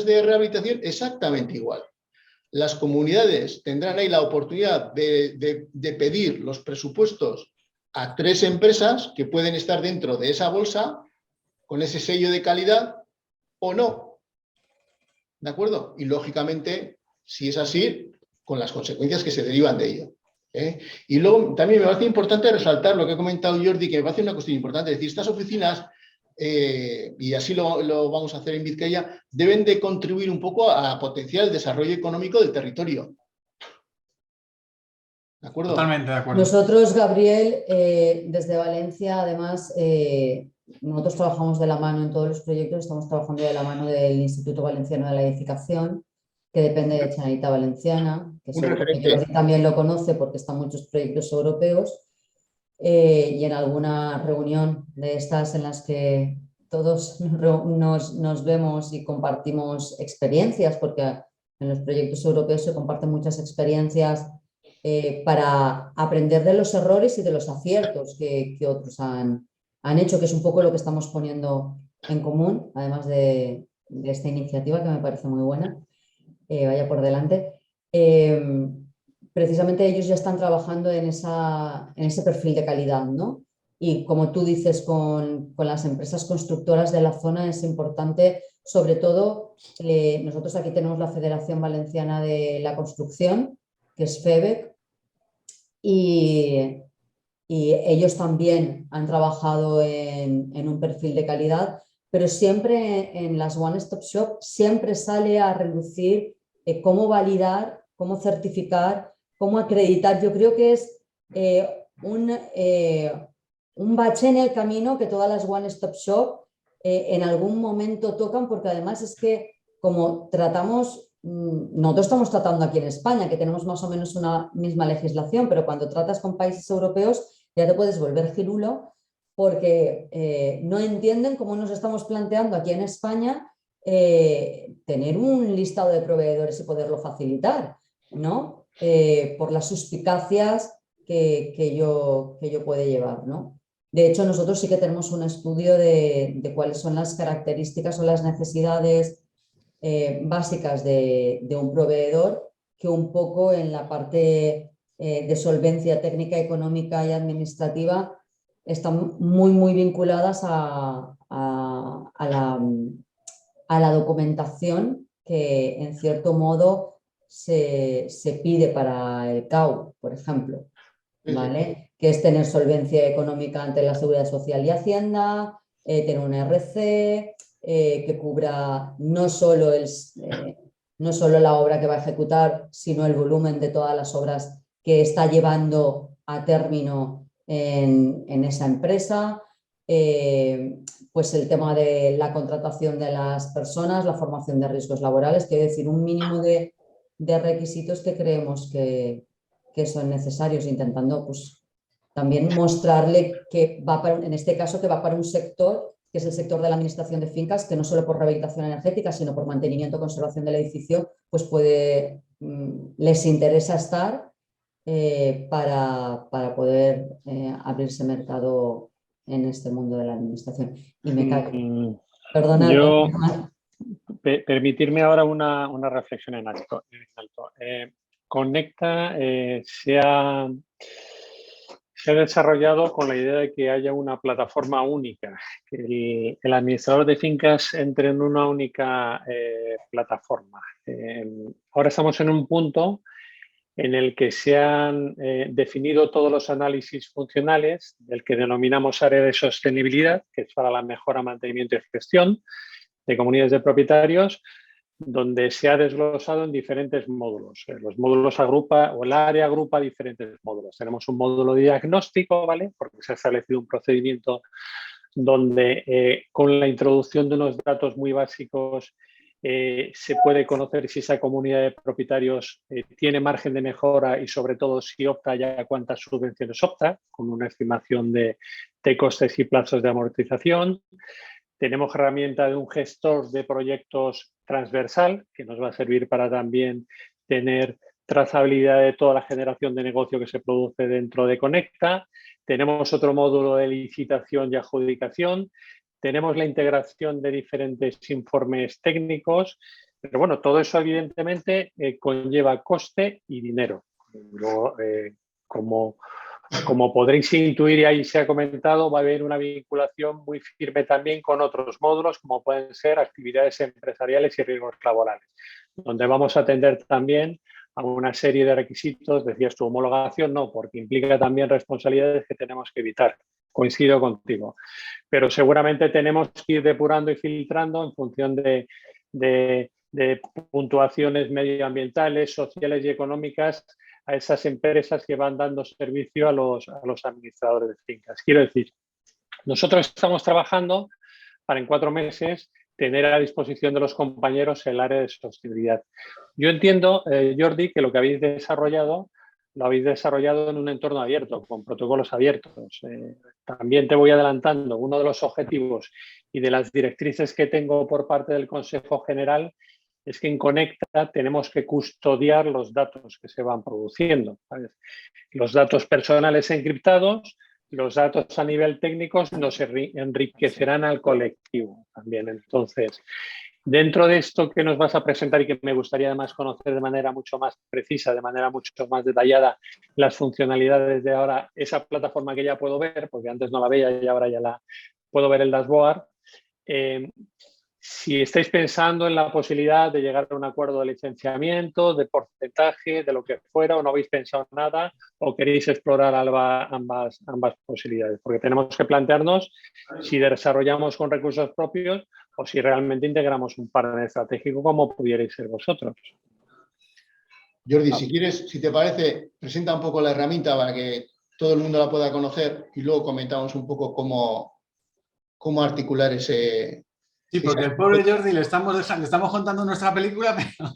Speaker 1: de rehabilitación exactamente igual. Las comunidades tendrán ahí la oportunidad de pedir los presupuestos a 3 empresas que pueden estar dentro de esa bolsa con ese sello de calidad o no. ¿De acuerdo? Y lógicamente, si es así, con las consecuencias que se derivan de ello. Y luego también me parece importante resaltar lo que ha comentado Jordi, que me parece una cuestión importante, es decir, estas oficinas, y así lo vamos a hacer en Vizcaya, deben de contribuir un poco a potenciar el desarrollo económico del territorio. ¿De acuerdo?
Speaker 5: Totalmente de acuerdo.
Speaker 3: Nosotros, Gabriel, desde Valencia, además, nosotros trabajamos de la mano en todos los proyectos, estamos trabajando de la mano del Instituto Valenciano de la Edificación, que depende de Generalitat Valenciana, que seguro que Jordi también lo conoce porque están muchos proyectos europeos, y en alguna reunión de estas en las que todos nos vemos y compartimos experiencias, porque en los proyectos europeos se comparten muchas experiencias para aprender de los errores y de los aciertos que otros han hecho, que es un poco lo que estamos poniendo en común, además de esta iniciativa que me parece muy buena. Vaya por delante. Precisamente ellos ya están trabajando en ese perfil de calidad, ¿no? Y como tú dices, con las empresas constructoras de la zona es importante, sobre todo, nosotros aquí tenemos la Federación Valenciana de la Construcción, que es FEVEC, y ellos también han trabajado en un perfil de calidad, pero siempre en las One Stop Shop siempre sale a relucir cómo validar, cómo certificar, cómo acreditar. Yo creo que es un bache en el camino que todas las One Stop Shop en algún momento tocan, porque además es que como nosotros estamos tratando aquí en España, que tenemos más o menos una misma legislación, pero cuando tratas con países europeos ya te puedes volver girulo, porque no entienden cómo nos estamos planteando aquí en España tener un listado de proveedores y poderlo facilitar, ¿no? Por las suspicacias que ello puede llevar, ¿no? De hecho, nosotros sí que tenemos un estudio de cuáles son las características o las necesidades básicas de un proveedor, que un poco en la parte de solvencia técnica, económica y administrativa están muy vinculadas a la documentación que en cierto modo se pide para el CAU, por ejemplo, ¿vale? Que es tener solvencia económica ante la Seguridad Social y Hacienda, tener un RC, que cubra no solo la obra que va a ejecutar, sino el volumen de todas las obras que está llevando a término en esa empresa. Pues el tema de la contratación de las personas, la formación de riesgos laborales, quiero decir, un mínimo de requisitos que creemos que son necesarios, intentando pues, también mostrarle que va para, en este caso, que va para un sector, que es el sector de la administración de fincas, que no solo por rehabilitación energética, sino por mantenimiento y conservación del edificio, pues les interesa estar para poder abrirse mercado en este mundo de la administración. Y me callo. Perdona.
Speaker 4: Yo, permitirme ahora una reflexión en alto. Conecta se ha desarrollado con la idea de que haya una plataforma única, que el administrador de fincas entre en una única plataforma. Ahora estamos en un punto en el que se han definido todos los análisis funcionales del que denominamos área de sostenibilidad, que es para la mejora, mantenimiento y gestión de comunidades de propietarios, donde se ha desglosado en diferentes módulos. Los módulos agrupa, o el área agrupa diferentes módulos. Tenemos un módulo de diagnóstico, ¿vale? Porque se ha establecido un procedimiento donde con la introducción de unos datos muy básicos se puede conocer si esa comunidad de propietarios tiene margen de mejora y sobre todo si opta ya cuántas subvenciones opta, con una estimación de costes y plazos de amortización. Tenemos herramienta de un gestor de proyectos transversal que nos va a servir para también tener trazabilidad de toda la generación de negocio que se produce dentro de Conecta. Tenemos otro módulo de licitación y adjudicación. Tenemos la integración de diferentes informes técnicos. Pero bueno, todo eso evidentemente conlleva coste y dinero. Luego, como podréis intuir y ahí se ha comentado, va a haber una vinculación muy firme también con otros módulos, como pueden ser actividades empresariales y riesgos laborales, donde vamos a atender también a una serie de requisitos. Decías tu homologación, no, porque implica también responsabilidades que tenemos que evitar. Coincido contigo. Pero seguramente tenemos que ir depurando y filtrando en función de puntuaciones medioambientales, sociales y económicas a esas empresas que van dando servicio a los administradores de fincas. Quiero decir, nosotros estamos trabajando para en 4 meses tener a disposición de los compañeros el área de sostenibilidad. Yo entiendo, Jordi, que lo que habéis desarrollado lo habéis desarrollado en un entorno abierto, con protocolos abiertos. También te voy adelantando, uno de los objetivos y de las directrices que tengo por parte del Consejo General es que en Conecta tenemos que custodiar los datos que se van produciendo, ¿sabes? Los datos personales encriptados, los datos a nivel técnico nos enriquecerán al colectivo también. Entonces, dentro de esto que nos vas a presentar y que me gustaría además conocer de manera mucho más precisa, de manera mucho más detallada, las funcionalidades de ahora, esa plataforma que ya puedo ver, porque antes no la veía y ahora ya la puedo ver el dashboard. Si estáis pensando en la posibilidad de llegar a un acuerdo de licenciamiento, de porcentaje, de lo que fuera, o no habéis pensado nada, o queréis explorar ambas posibilidades, porque tenemos que plantearnos si desarrollamos con recursos propios o si realmente integramos un partner estratégico como pudierais ser vosotros.
Speaker 1: Jordi, si quieres, si te parece, presenta un poco la herramienta para que todo el mundo la pueda conocer y luego comentamos un poco cómo articular ese...
Speaker 5: Sí, porque el pobre Jordi le estamos contando nuestra película, pero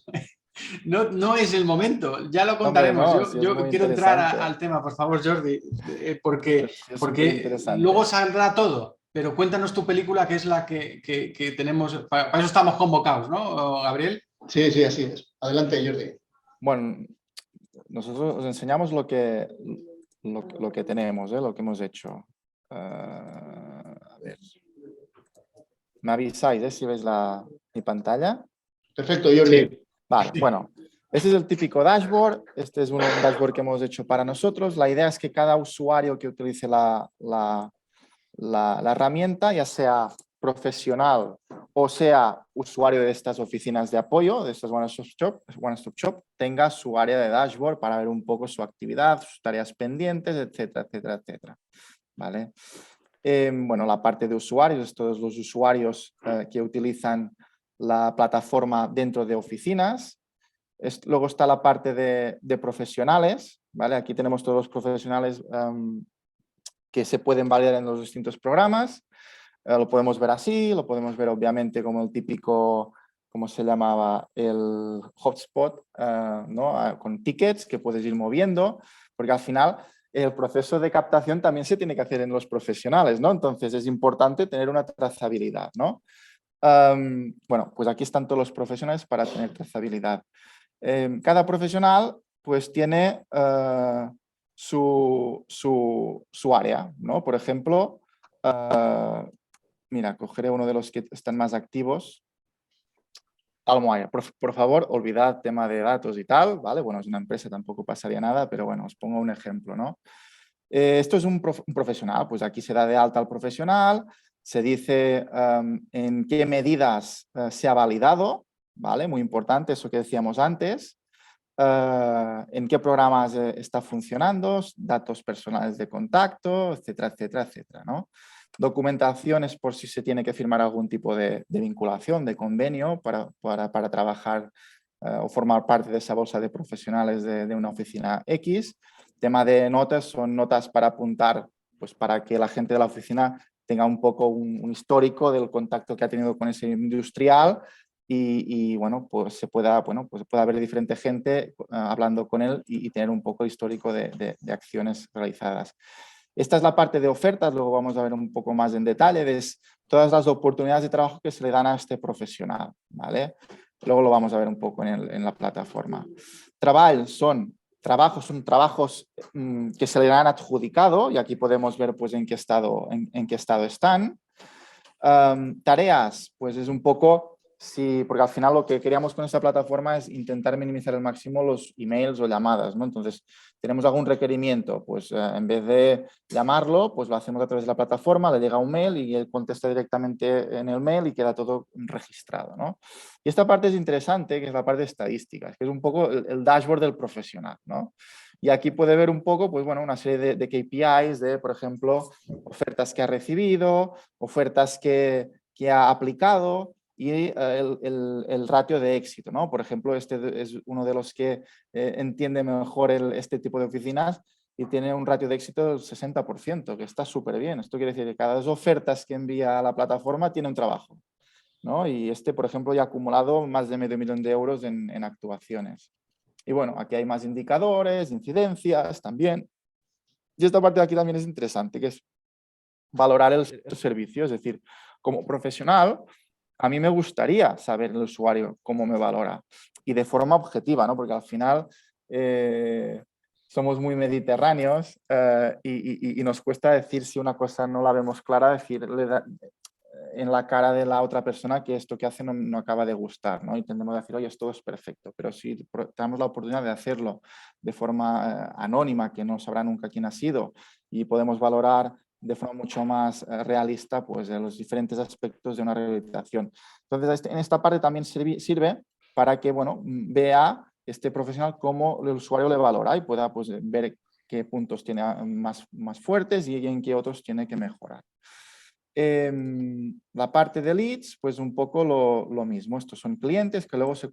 Speaker 5: no es el momento, ya lo contaremos.
Speaker 2: Hombre, no,
Speaker 5: yo quiero entrar al tema, por favor, Jordi, porque luego saldrá todo, pero cuéntanos tu película, que es la que tenemos, para eso estamos convocados, ¿no, Gabriel?
Speaker 1: Sí, sí, así es. Adelante, Jordi.
Speaker 2: Bueno, nosotros os enseñamos lo que tenemos, lo que hemos hecho. A ver. Me avisáis si veis mi pantalla.
Speaker 1: Perfecto, Jordi.
Speaker 2: Sí. Vale, bueno, este es el típico dashboard. Este es un dashboard que hemos hecho para nosotros. La idea es que cada usuario que utilice la herramienta, ya sea profesional o sea usuario de estas oficinas de apoyo, de estas One Stop Shop, tenga su área de dashboard para ver un poco su actividad, sus tareas pendientes, etcétera, etcétera, etcétera. ¿Vale? Bueno, la parte de usuarios, todos los usuarios que utilizan la plataforma dentro de oficinas. Luego está la parte de profesionales, ¿vale? Aquí tenemos todos los profesionales que se pueden validar en los distintos programas. Lo podemos ver así, lo podemos ver obviamente como el típico, como se llamaba, el hotspot, ¿no? Con tickets que puedes ir moviendo, porque al final el proceso de captación también se tiene que hacer en los profesionales, ¿no? Entonces es importante tener una trazabilidad, ¿no? Bueno, pues aquí están todos los profesionales para tener trazabilidad. Cada profesional pues tiene su área, ¿no? Por ejemplo, mira, cogeré uno de los que están más activos. Almohaya, por favor, olvidad tema de datos y tal, ¿vale? Bueno, es una empresa, tampoco pasaría nada, pero bueno, os pongo un ejemplo, ¿no? Esto es un profesional, pues aquí se da de alta al profesional, se dice en qué medidas se ha validado, ¿vale? Muy importante, eso que decíamos antes, en qué programas está funcionando, datos personales de contacto, etcétera, etcétera, etcétera, ¿no? Documentaciones por si se tiene que firmar algún tipo de vinculación, de convenio para trabajar o formar parte de esa bolsa de profesionales de una oficina X. Tema de notas, son notas para apuntar, pues para que la gente de la oficina tenga un poco un histórico del contacto que ha tenido con ese industrial y bueno, pues se pueda, bueno, pues pueda haber diferente gente hablando con él y tener un poco histórico de acciones realizadas. Esta es la parte de ofertas, luego vamos a ver un poco más en detalle de todas las oportunidades de trabajo que se le dan a este profesional, ¿vale? Luego lo vamos a ver un poco en la plataforma. Trabajos son trabajos que se le han adjudicado y aquí podemos ver pues en qué estado están. Tareas, pues es un poco, porque al final lo que queríamos con esta plataforma es intentar minimizar al máximo los emails o llamadas, ¿no? Entonces, tenemos algún requerimiento, pues en vez de llamarlo, pues lo hacemos a través de la plataforma, le llega un mail y él contesta directamente en el mail y queda todo registrado, ¿no? Y esta parte es interesante, que es la parte de estadísticas, que es un poco el dashboard del profesional, ¿no? Y aquí puede ver un poco, pues bueno, una serie de KPIs de, por ejemplo, ofertas que ha recibido, ofertas que ha aplicado y el ratio de éxito, ¿no? Por ejemplo, este es uno de los que entiende mejor este tipo de oficinas y tiene un ratio de éxito del 60%, que está súper bien. Esto quiere decir que cada 2 ofertas que envía a la plataforma tiene un trabajo, ¿no? Y por ejemplo, ya ha acumulado más de $500,000 de euros en actuaciones. Y bueno, aquí hay más indicadores, incidencias también. Y esta parte de aquí también es interesante, que es valorar el servicio. Es decir, como profesional, a mí me gustaría saber el usuario cómo me valora y de forma objetiva, ¿no? Porque al final somos muy mediterráneos y nos cuesta decir si una cosa no la vemos clara, decirle en la cara de la otra persona que esto que hace no acaba de gustar, ¿no? Y tendemos a decir, oye, esto es perfecto, pero si tenemos la oportunidad de hacerlo de forma anónima, que no sabrá nunca quién ha sido, y podemos valorar de forma mucho más realista pues, los diferentes aspectos de una rehabilitación. Entonces, en esta parte también sirve para que bueno, vea este profesional cómo el usuario le valora y pueda pues, ver qué puntos tiene más fuertes y en qué otros tiene que mejorar. La parte de leads, pues un poco lo mismo. Estos son clientes que luego se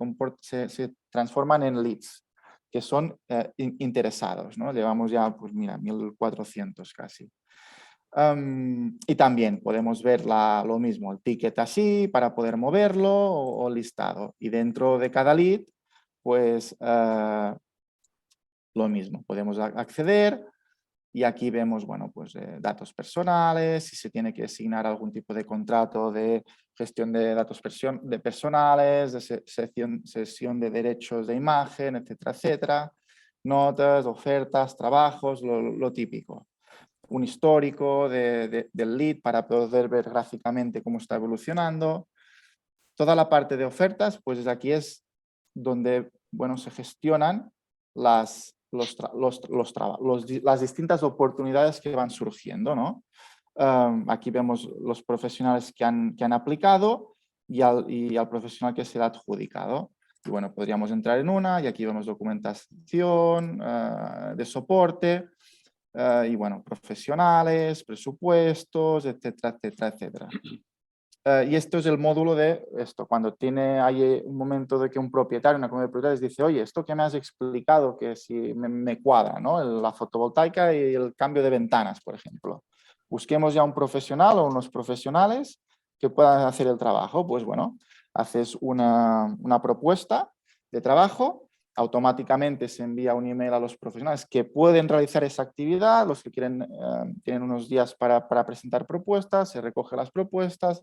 Speaker 2: transforman en leads, que son interesados, ¿no? Llevamos ya, pues mira, 1.400 casi. Y también podemos ver lo mismo, el ticket así para poder moverlo o listado. Y dentro de cada lead, pues lo mismo, podemos acceder. Y aquí vemos, bueno, pues datos personales, si se tiene que asignar algún tipo de contrato de gestión de datos personales, de sesión de derechos de imagen, etcétera, etcétera. Notas, ofertas, trabajos, lo típico. Un histórico del lead para poder ver gráficamente cómo está evolucionando. Toda la parte de ofertas, pues aquí es donde, bueno, se gestionan las distintas oportunidades que van surgiendo, ¿no? Aquí vemos los profesionales que han aplicado y al profesional que se le ha adjudicado. Y bueno, podríamos entrar en una y aquí vemos documentación de soporte y bueno, profesionales, presupuestos, etcétera, etcétera, etcétera. Y esto es el módulo de esto, cuando hay un momento de que un propietario, una comunidad de propietarios dice, oye, esto que me has explicado, que si me cuadra, ¿no? La fotovoltaica y el cambio de ventanas, por ejemplo. Busquemos ya un profesional o unos profesionales que puedan hacer el trabajo. Pues bueno, haces una propuesta de trabajo automáticamente se envía un email a los profesionales que pueden realizar esa actividad, los que quieren, tienen unos días para presentar propuestas, se recogen las propuestas,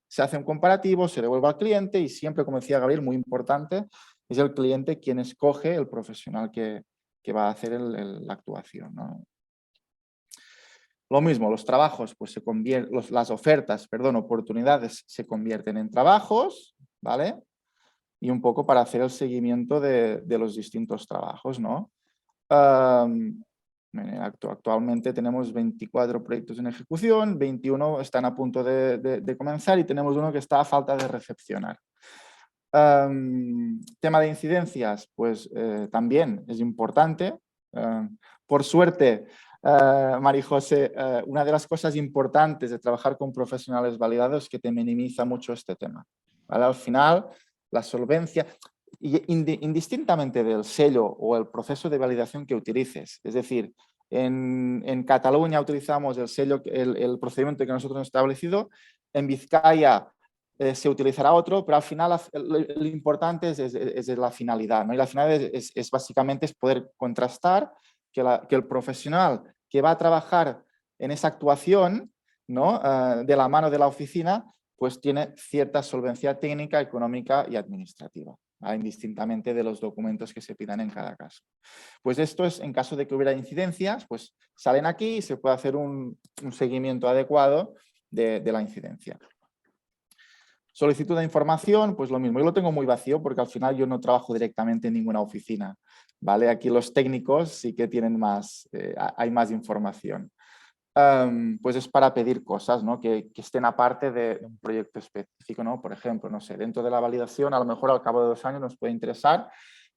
Speaker 2: se hace un comparativo, se devuelve al cliente y siempre, como decía Gabriel, muy importante, es el cliente quien escoge el profesional que va a hacer la actuación, ¿no? Lo mismo, los trabajos, pues las ofertas, perdón, oportunidades se convierten en trabajos, ¿vale? Y un poco para hacer el seguimiento de los distintos trabajos, ¿no? Actualmente tenemos 24 proyectos en ejecución, 21 están a punto de comenzar y tenemos uno que está a falta de recepcionar. Tema de incidencias, pues también es importante. Por suerte, María José, una de las cosas importantes de trabajar con profesionales validados es que te minimiza mucho este tema, ¿vale? Al final, la solvencia, indistintamente del sello o el proceso de validación que utilices, es decir, en Cataluña utilizamos el sello, el procedimiento que nosotros hemos establecido, en Vizcaya se utilizará otro, pero al final lo importante es la finalidad, ¿no? Y la finalidad es básicamente poder contrastar que el profesional que va a trabajar en esa actuación, ¿no? De la mano de la oficina, pues tiene cierta solvencia técnica, económica y administrativa, ¿vale? Indistintamente de los documentos que se pidan en cada caso. Pues esto es en caso de que hubiera incidencias, pues salen aquí y se puede hacer un seguimiento adecuado de la incidencia. Solicitud de información, pues lo mismo. Yo lo tengo muy vacío porque al final yo no trabajo directamente en ninguna oficina, ¿vale? Aquí los técnicos sí que tienen más, hay más información. Pues es para pedir cosas, ¿no? que estén aparte de un proyecto específico, ¿no? Por ejemplo, no sé, dentro de la validación, a lo mejor al cabo de 2 años nos puede interesar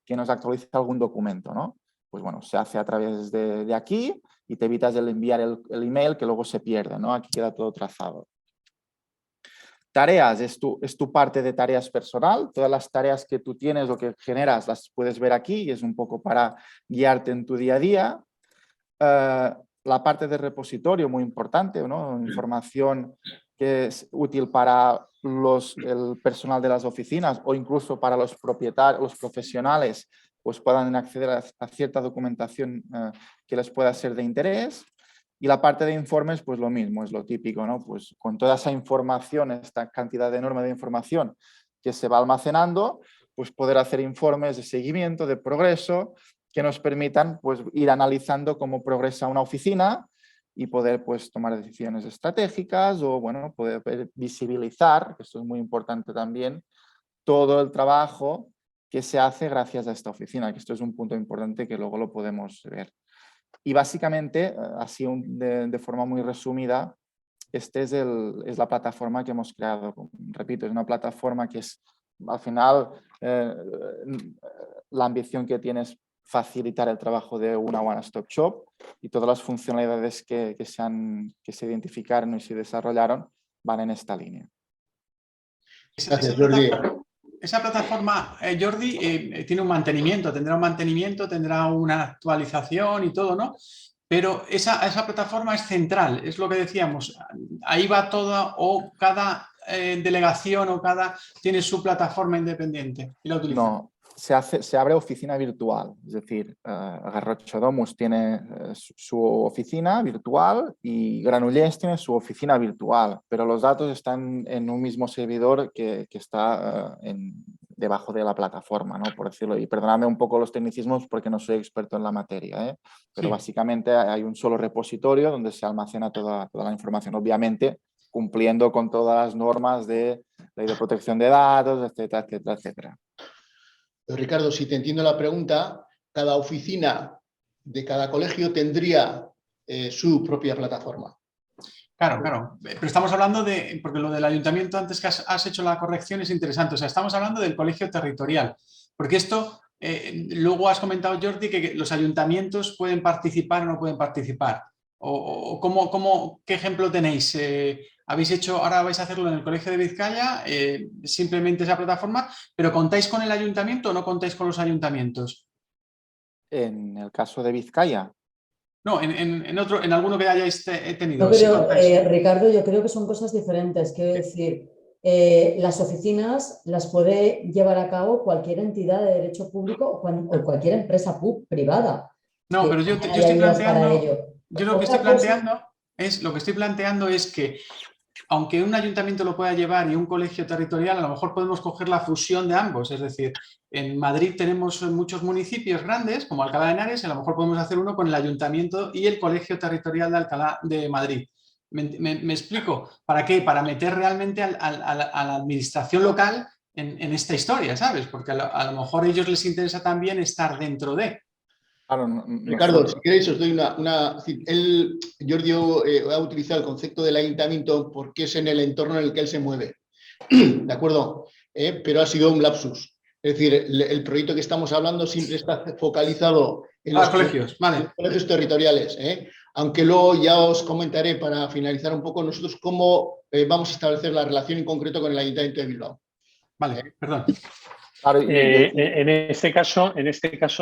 Speaker 2: que nos actualice algún documento, ¿no? Pues bueno, se hace a través de aquí y te evitas el enviar el email que luego se pierde, ¿no? Aquí queda todo trazado. Tareas, es tu parte de tareas personal. Todas las tareas que tú tienes o que generas las puedes ver aquí y es un poco para guiarte en tu día a día. La parte de repositorio, muy importante, ¿no? Información que es útil para el personal de las oficinas o incluso para los propietarios, los profesionales, pues puedan acceder a cierta documentación que les pueda ser de interés. Y la parte de informes, pues lo mismo, es lo típico, ¿no? Pues con toda esa información, esta cantidad enorme de información que se va almacenando, pues poder hacer informes de seguimiento, de progreso, que nos permitan pues, ir analizando cómo progresa una oficina y poder pues, tomar decisiones estratégicas o bueno, poder visibilizar, que esto es muy importante también, todo el trabajo que se hace gracias a esta oficina, que esto es un punto importante que luego lo podemos ver. Y básicamente, así de forma muy resumida, esta es la plataforma que hemos creado. Repito, es una plataforma que es, al final, la ambición que tiene es facilitar el trabajo de una one-stop shop y todas las funcionalidades que se identificaron y se desarrollaron van en esta línea.
Speaker 1: Gracias, Jordi.
Speaker 5: Esa plataforma, Jordi, tiene un mantenimiento, tendrá una actualización y todo, ¿no? Pero esa plataforma es central, es lo que decíamos, ahí va todo o cada delegación o tiene su plataforma independiente y la utiliza.
Speaker 2: No, se abre oficina virtual, es decir, Garrocha Domus tiene su oficina virtual y Granollers tiene su oficina virtual, pero los datos están en un mismo servidor que está debajo de la plataforma, ¿no? Por decirlo, y perdonadme un poco los tecnicismos porque no soy experto en la materia, pero sí, básicamente hay un solo repositorio donde se almacena toda la información, obviamente cumpliendo con todas las normas de ley de protección de datos, etcétera, etcétera, etcétera.
Speaker 1: Ricardo, si te entiendo la pregunta, cada oficina de cada colegio tendría su propia plataforma.
Speaker 5: Claro, pero estamos hablando porque lo del ayuntamiento antes que has hecho la corrección es interesante, o sea, estamos hablando del colegio territorial, porque esto, luego has comentado, Jordi, que los ayuntamientos pueden participar o no pueden participar, o ¿qué ejemplo tenéis? Ahora vais a hacerlo en el colegio de Vizcaya, simplemente esa plataforma, pero ¿contáis con el ayuntamiento o no contáis con los ayuntamientos?
Speaker 2: En el caso de Vizcaya.
Speaker 5: No, en alguno que hayáis tenido.
Speaker 3: No, pero, Ricardo, yo creo que son cosas diferentes. Quiero decir, las oficinas las puede llevar a cabo cualquier entidad de derecho público o cualquier empresa privada.
Speaker 5: No, pero yo
Speaker 3: Hay
Speaker 5: estoy
Speaker 3: ayudas para
Speaker 5: planteando,
Speaker 3: ello.
Speaker 5: yo lo que estoy planteando es que aunque un ayuntamiento lo pueda llevar y un colegio territorial, a lo mejor podemos coger la fusión de ambos. Es decir, en Madrid tenemos muchos municipios grandes, como Alcalá de Henares, y a lo mejor podemos hacer uno con el ayuntamiento y el colegio territorial de Alcalá de Madrid. ¿Me explico? ¿Para qué? Para meter realmente a la administración local en esta historia, ¿sabes? Porque a lo mejor a ellos les interesa también estar dentro de...
Speaker 2: Claro,
Speaker 1: Ricardo, si queréis os doy Jordi ha utilizado el concepto del ayuntamiento porque es en el entorno en el que él se mueve, ¿de acuerdo? Pero ha sido un lapsus. Es decir, el proyecto que estamos hablando siempre está focalizado en los
Speaker 5: colegios, vale.
Speaker 1: los colegios territoriales, aunque luego ya os comentaré para finalizar un poco nosotros cómo vamos a establecer la relación en concreto con el Ayuntamiento de Bilbao.
Speaker 5: Vale, perdón.
Speaker 2: Claro,
Speaker 4: En este caso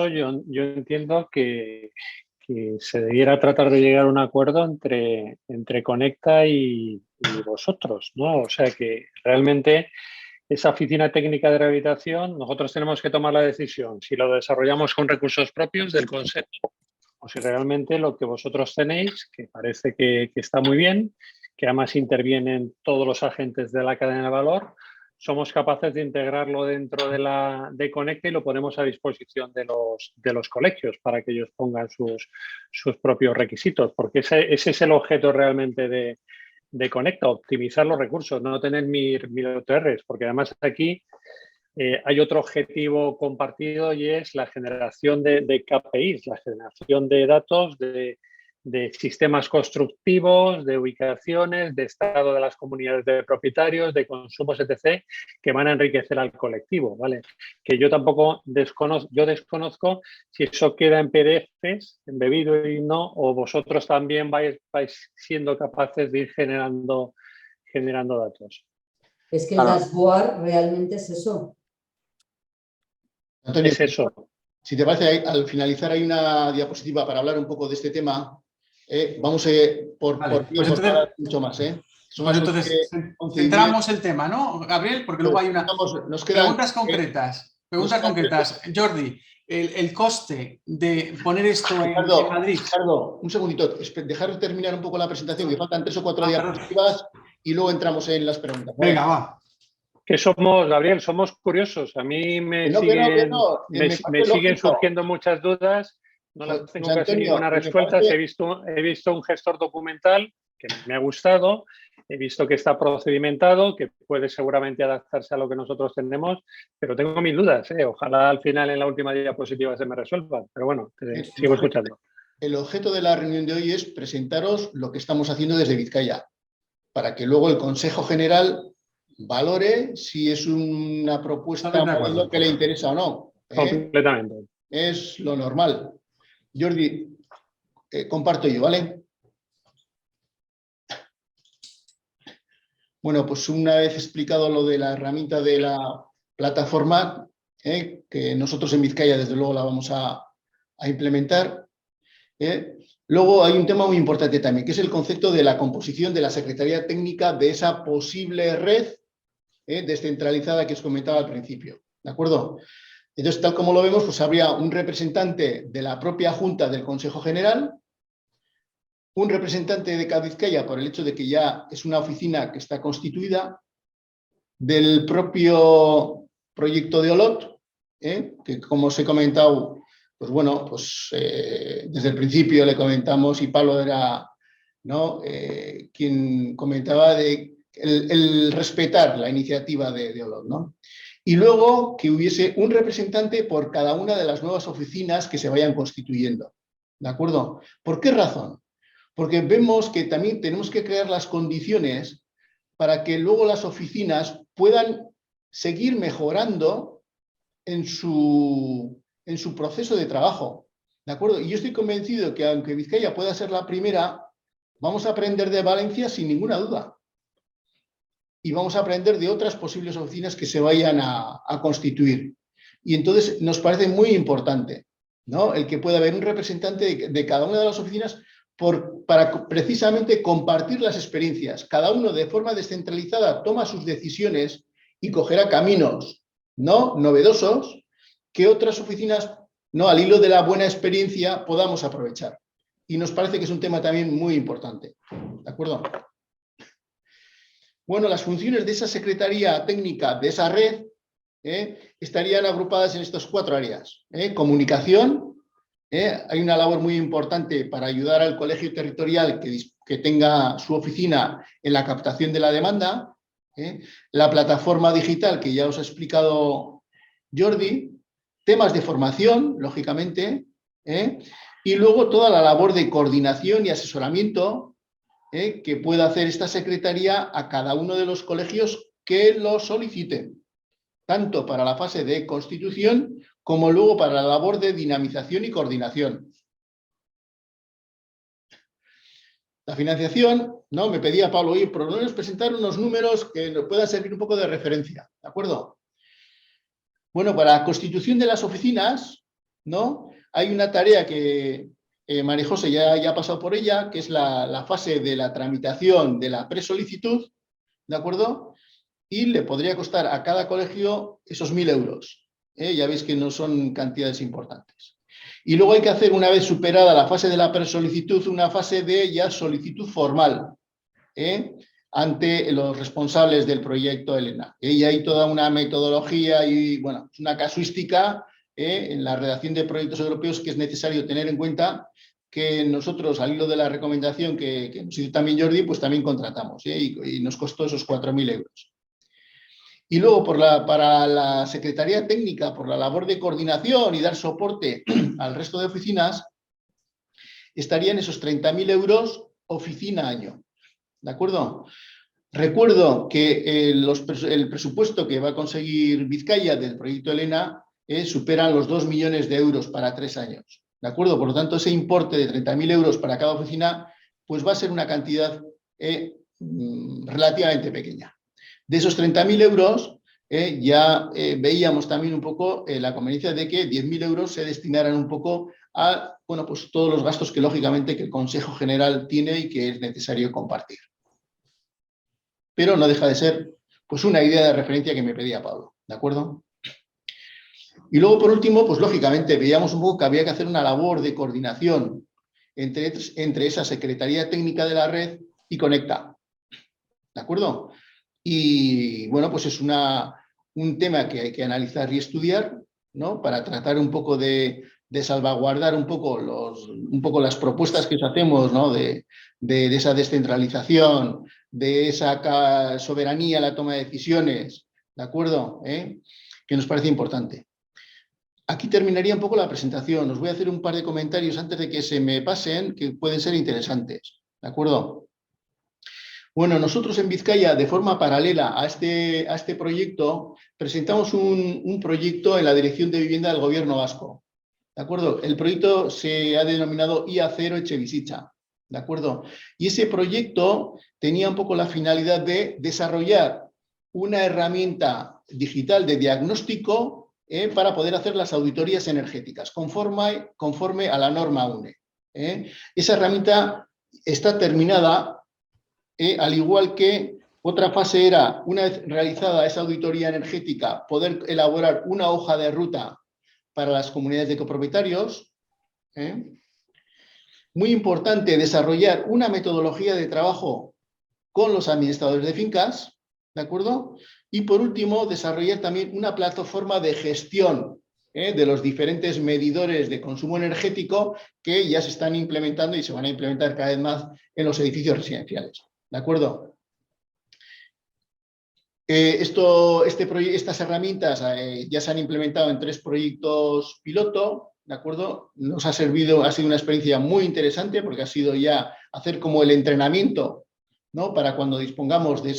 Speaker 4: yo entiendo que se debiera tratar de llegar a un acuerdo entre Conecta y vosotros, ¿no? O sea que realmente esa oficina técnica de rehabilitación, nosotros tenemos que tomar la decisión si lo desarrollamos con recursos propios del Consejo o si realmente lo que vosotros tenéis, que parece que está muy bien, que además intervienen todos los agentes de la cadena de valor, somos capaces de integrarlo dentro de Conecta y lo ponemos a disposición de los colegios para que ellos pongan sus propios requisitos, porque ese es el objeto realmente de Conecta, optimizar los recursos, no tener mil OTRs, porque además aquí hay otro objetivo compartido y es la generación de KPIs, la generación de datos de sistemas constructivos, de ubicaciones, de estado de las comunidades de propietarios, de consumos, etc., que van a enriquecer al colectivo, ¿vale? Que yo tampoco desconozco si eso queda en PDFs, embebido y no, o vosotros también vais siendo capaces de ir generando datos.
Speaker 3: Es que el dashboard realmente es eso.
Speaker 1: Antonio,
Speaker 4: es eso.
Speaker 1: Si te parece, al finalizar hay una diapositiva para hablar un poco de este tema. Vamos por entonces, mucho más.
Speaker 5: Pues entonces centramos el tema, ¿no, Gabriel? Porque luego hay nos quedan preguntas concretas. Jordi, el coste de poner esto en Madrid.
Speaker 1: Ricardo, un segundito. Dejar terminar un poco la presentación, que faltan 3 o 4 diapositivas y luego entramos en las preguntas. ¿Vale?
Speaker 5: Venga, va.
Speaker 4: Que Gabriel, somos curiosos. A mí me siguen surgiendo muchas dudas. No las tengo casi ninguna respuesta. He visto un gestor documental que me ha gustado. He visto que está procedimentado, que puede seguramente adaptarse a lo que nosotros tenemos, pero tengo mis dudas. Ojalá al final en la última diapositiva se me resuelvan. Pero bueno, sigo escuchando.
Speaker 1: El objeto de la reunión de hoy es presentaros lo que estamos haciendo desde Vizcaya, para que luego el Consejo General valore si es una propuesta que le interesa o no.
Speaker 4: Completamente.
Speaker 1: Es lo normal. Jordi, comparto yo, ¿vale? Bueno, pues una vez explicado lo de la herramienta de la plataforma, que nosotros en Vizcaya desde luego la vamos a implementar. Luego hay un tema muy importante también, que es el concepto de la composición de la Secretaría Técnica de esa posible red descentralizada que os comentaba al principio. ¿De acuerdo? Entonces, tal como lo vemos, pues habría un representante de la propia Junta del Consejo General, un representante de Vizcaya por el hecho de que ya es una oficina que está constituida, del propio proyecto de Olot, que como os he comentado, pues bueno, pues desde el principio le comentamos y Pablo era quien comentaba de el respetar la iniciativa de Olot, ¿no? Y luego que hubiese un representante por cada una de las nuevas oficinas que se vayan constituyendo. ¿De acuerdo? ¿Por qué razón? Porque vemos que también tenemos que crear las condiciones para que luego las oficinas puedan seguir mejorando en su proceso de trabajo. ¿De acuerdo? Y yo estoy convencido que aunque Vizcaya pueda ser la primera, vamos a aprender de Valencia sin ninguna duda. Y vamos a aprender de otras posibles oficinas que se vayan a constituir. Y entonces nos parece muy importante, ¿no? El que pueda haber un representante de cada una de las oficinas, para precisamente compartir las experiencias. Cada uno de forma descentralizada toma sus decisiones y cogerá caminos no novedosos que otras oficinas, no al hilo de la buena experiencia, podamos aprovechar. Y nos parece que es un tema también muy importante. ¿De acuerdo? Bueno, las funciones de esa secretaría técnica, de esa red, estarían agrupadas en estas 4 áreas. Comunicación. Hay una labor muy importante para ayudar al colegio territorial que tenga su oficina en la captación de la demanda. La plataforma digital que ya os ha explicado Jordi. Temas de formación, lógicamente. Y luego toda la labor de coordinación y asesoramiento que pueda hacer esta secretaría a cada uno de los colegios que lo soliciten, tanto para la fase de constitución como luego para la labor de dinamización y coordinación. La financiación, ¿no? Me pedía Pablo, oye, por lo menos presentar unos números que nos puedan servir un poco de referencia, ¿de acuerdo? Bueno, para la constitución de las oficinas, ¿no? Hay una tarea que María José ya ha pasado por ella, que es la fase de la tramitación de la presolicitud, ¿de acuerdo? Y le podría costar a cada colegio esos 1.000 euros. Ya veis que no son cantidades importantes. Y luego hay que hacer, una vez superada la fase de la presolicitud, una fase de ya solicitud formal ante los responsables del proyecto Elena. Y hay toda una metodología y, bueno, una casuística en la redacción de proyectos europeos que es necesario tener en cuenta, que nosotros, al hilo de la recomendación que nos hizo también Jordi, pues también contratamos y nos costó esos 4.000 euros. Y luego, para la Secretaría Técnica, por la labor de coordinación y dar soporte al resto de oficinas, estarían esos 30.000 euros oficina año. ¿De acuerdo? Recuerdo que el presupuesto que va a conseguir Vizcaya del proyecto Elena superan los 2 millones de euros para 3 años. ¿De acuerdo? Por lo tanto, ese importe de 30.000 euros para cada oficina pues va a ser una cantidad relativamente pequeña. De esos 30.000 euros, ya veíamos también un poco la conveniencia de que 10.000 euros se destinaran un poco a, bueno, pues todos los gastos que lógicamente que el Consejo General tiene y que es necesario compartir. Pero no deja de ser pues una idea de referencia que me pedía Pablo, ¿de acuerdo? Y luego, por último, pues lógicamente veíamos un poco que había que hacer una labor de coordinación entre esa Secretaría Técnica de la red y Conecta, ¿de acuerdo? Y bueno, pues es un tema que hay que analizar y estudiar, ¿no? Para tratar un poco de salvaguardar un poco las propuestas que os hacemos, ¿no? De esa descentralización, de esa soberanía en la toma de decisiones, ¿de acuerdo? Que nos parece importante. Aquí terminaría un poco la presentación. Os voy a hacer un par de comentarios antes de que se me pasen, que pueden ser interesantes, ¿de acuerdo? Bueno, nosotros en Vizcaya, de forma paralela a este proyecto, presentamos un proyecto en la Dirección de Vivienda del Gobierno Vasco. ¿De acuerdo? El proyecto se ha denominado IA0 Etxebizitza. ¿De acuerdo? Y ese proyecto tenía un poco la finalidad de desarrollar una herramienta digital de diagnóstico para poder hacer las auditorías energéticas, conforme a la norma UNE. Esa herramienta está terminada. Al igual que otra fase era, una vez realizada esa auditoría energética, poder elaborar una hoja de ruta para las comunidades de copropietarios. Muy importante, desarrollar una metodología de trabajo con los administradores de fincas, ¿de acuerdo? Y por último, desarrollar también una plataforma de gestión de los diferentes medidores de consumo energético que ya se están implementando y se van a implementar cada vez más en los edificios residenciales. ¿De acuerdo? Estas herramientas ya se han implementado en 3 proyectos piloto, ¿de acuerdo? Nos ha sido una experiencia muy interesante porque ha sido ya hacer como el entrenamiento, ¿no? Para cuando dispongamos de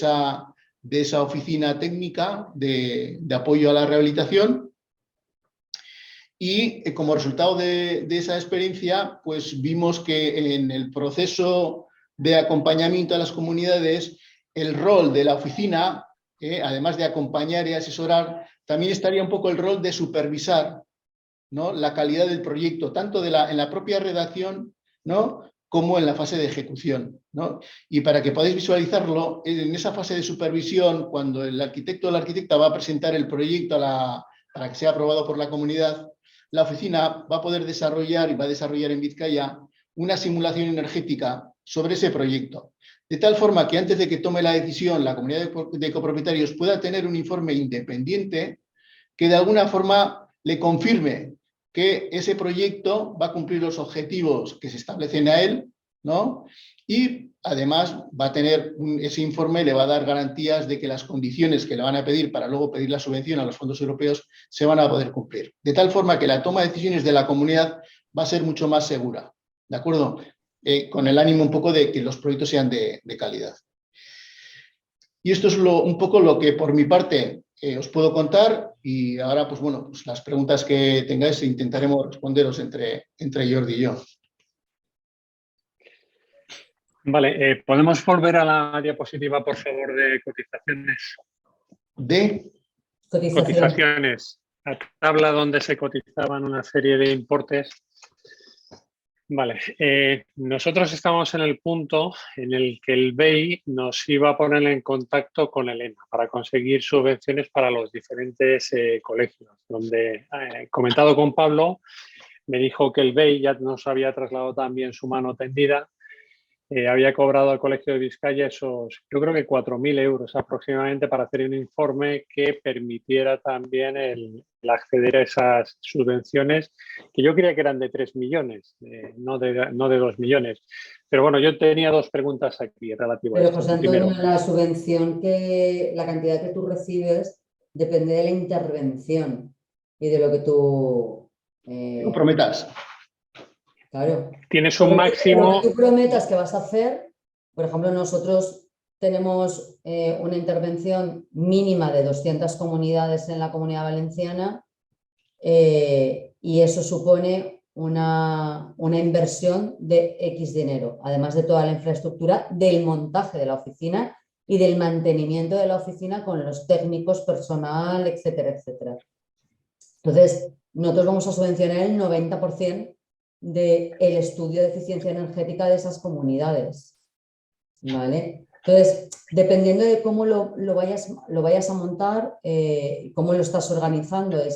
Speaker 1: esa oficina técnica de apoyo a la rehabilitación. Y como resultado de esa experiencia, pues vimos que en el proceso de acompañamiento a las comunidades, el rol de la oficina, además de acompañar y asesorar, también estaría un poco el rol de supervisar, ¿no? La calidad del proyecto, tanto en la propia redacción, ¿no? como en la fase de ejecución, ¿no? Y para que podáis visualizarlo, en esa fase de supervisión, cuando el arquitecto o la arquitecta va a presentar el proyecto para que sea aprobado por la comunidad, la oficina va a poder desarrollar y va a desarrollar en Vizcaya una simulación energética sobre ese proyecto. De tal forma que antes de que tome la decisión la comunidad de copropietarios pueda tener un informe independiente que de alguna forma le confirme que ese proyecto va a cumplir los objetivos que se establecen a él, ¿no? Y además va a tener ese informe, le va a dar garantías de que las condiciones que le van a pedir para luego pedir la subvención a los fondos europeos se van a poder cumplir. De tal forma que la toma de decisiones de la comunidad va a ser mucho más segura, ¿de acuerdo? Con el ánimo un poco de que los proyectos sean de calidad. Y esto es un poco lo que por mi parte os puedo contar, y ahora pues bueno, pues las preguntas que tengáis intentaremos responderos entre Jordi y yo.
Speaker 4: Vale, ¿podemos volver a la diapositiva, por favor, de cotizaciones?
Speaker 1: ¿De?
Speaker 4: Cotizaciones. La tabla donde se cotizaban una serie de importes. Vale, nosotros estamos en el punto en el que el BEI nos iba a poner en contacto con el ENA para conseguir subvenciones para los diferentes colegios, donde, comentado con Pablo, me dijo que el BEI ya nos había trasladado también su mano tendida, había cobrado al Colegio de Vizcaya esos, yo creo que 4.000 euros aproximadamente para hacer un informe que permitiera también el acceder a esas subvenciones, que yo creía que eran de 3 millones, no de 2 millones. Pero bueno, yo tenía dos preguntas aquí relativas a
Speaker 3: Pero
Speaker 4: esto.
Speaker 3: José Antonio,
Speaker 4: Primero,
Speaker 3: la subvención, la cantidad que tú recibes depende de la intervención y de lo que tú...
Speaker 1: Prometas.
Speaker 3: Claro.
Speaker 4: tienes un máximo...
Speaker 3: Lo que tú prometas que vas a hacer, por ejemplo, nosotros tenemos una intervención mínima de 200 comunidades en la Comunidad Valenciana y eso supone una inversión de X dinero, además de toda la infraestructura del montaje de la oficina y del mantenimiento de la oficina con los técnicos, personal, etcétera, etcétera. Entonces, nosotros vamos a subvencionar el 90% del estudio de eficiencia energética de esas comunidades, ¿vale? Entonces, dependiendo de cómo lo vayas a montar, cómo lo estás organizando, el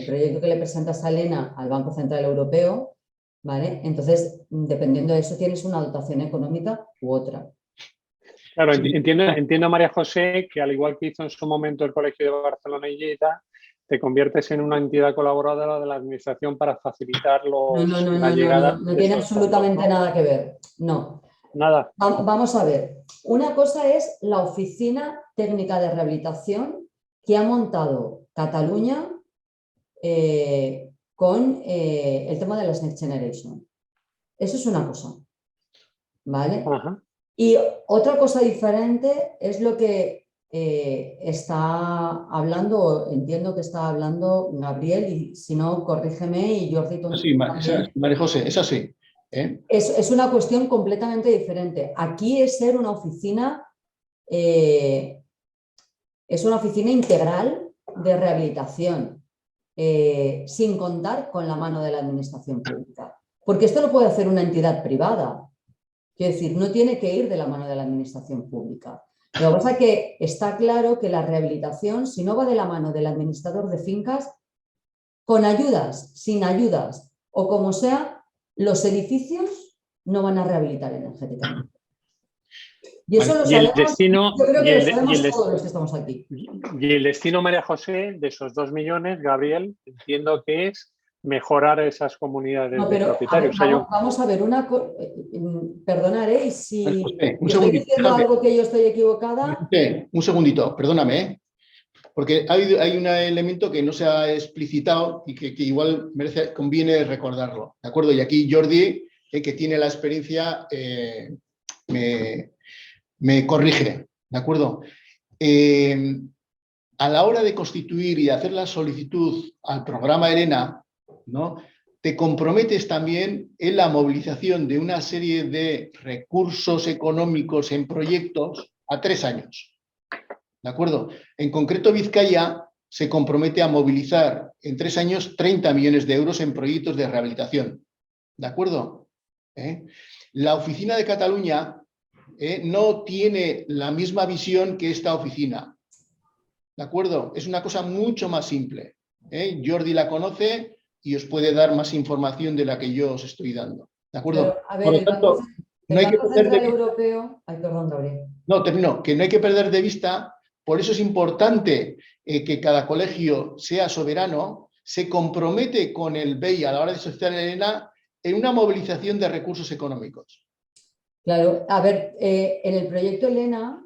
Speaker 3: proyecto que le presentas a Elena al Banco Central Europeo, ¿vale? Entonces, dependiendo de eso, tienes una dotación económica u otra.
Speaker 4: Claro, entiendo, María José, que al igual que hizo en su momento el Colegio de Barcelona y Lleida, te conviertes en una entidad colaboradora de la Administración para facilitar la llegada.
Speaker 3: No tiene absolutamente
Speaker 4: fondos, ¿no?
Speaker 3: nada que ver. No.
Speaker 4: Nada.
Speaker 3: Vamos a ver. Una cosa es la Oficina Técnica de Rehabilitación que ha montado Cataluña con el tema de las Next Generation. Eso es una cosa. ¿Vale?
Speaker 4: Ajá.
Speaker 3: Y otra cosa diferente es lo que está hablando, entiendo que está hablando Gabriel, y si no, corrígeme, y Jordi
Speaker 1: Sí, María José, es así.
Speaker 3: Es una cuestión completamente diferente. Aquí es ser una oficina, integral de rehabilitación, sin contar con la mano de la administración pública. Porque esto lo puede hacer una entidad privada. Quiero decir, no tiene que ir de la mano de la administración pública. Lo que pasa es que está claro que la rehabilitación, si no va de la mano del administrador de fincas, con ayudas, sin ayudas o como sea, los edificios no van a rehabilitar energéticamente. Y eso lo sabemos, yo creo que lo sabemos todos los que estamos aquí.
Speaker 4: Y el destino, María José, de esos 2 millones, Gabriel, entiendo que es mejorar esas comunidades de propietarios.
Speaker 3: Vamos a ver, perdonaré, y si
Speaker 1: estoy
Speaker 3: diciendo algo que yo estoy equivocada...
Speaker 1: Un segundito, perdóname, porque hay un elemento que no se ha explicitado y que igual conviene recordarlo, ¿de acuerdo? Y aquí Jordi, que tiene la experiencia, me corrige, ¿de acuerdo? A la hora de constituir y hacer la solicitud al programa ERENA, ¿no?, te comprometes también en la movilización de una serie de recursos económicos en proyectos a 3 años. ¿De acuerdo? En concreto, Vizcaya se compromete a movilizar en 3 años 30 millones de euros en proyectos de rehabilitación. ¿De acuerdo? La oficina de Cataluña no tiene la misma visión que esta oficina. ¿De acuerdo? Es una cosa mucho más simple. Jordi la conoce y os puede dar más información de la que yo os estoy dando. ¿De acuerdo?
Speaker 3: Pero, a ver,
Speaker 1: Por lo
Speaker 3: el
Speaker 1: tanto, no hay que
Speaker 3: Banco
Speaker 1: perder
Speaker 3: Central
Speaker 1: de vista.
Speaker 3: Europeo... Ay, perdón, Gabriel.
Speaker 1: No, termino. Que no hay que perder de vista, por eso es importante que cada colegio sea soberano, se compromete con el BEI a la hora de solicitar el ELENA en una movilización de recursos económicos.
Speaker 3: Claro, a ver, en el proyecto Elena,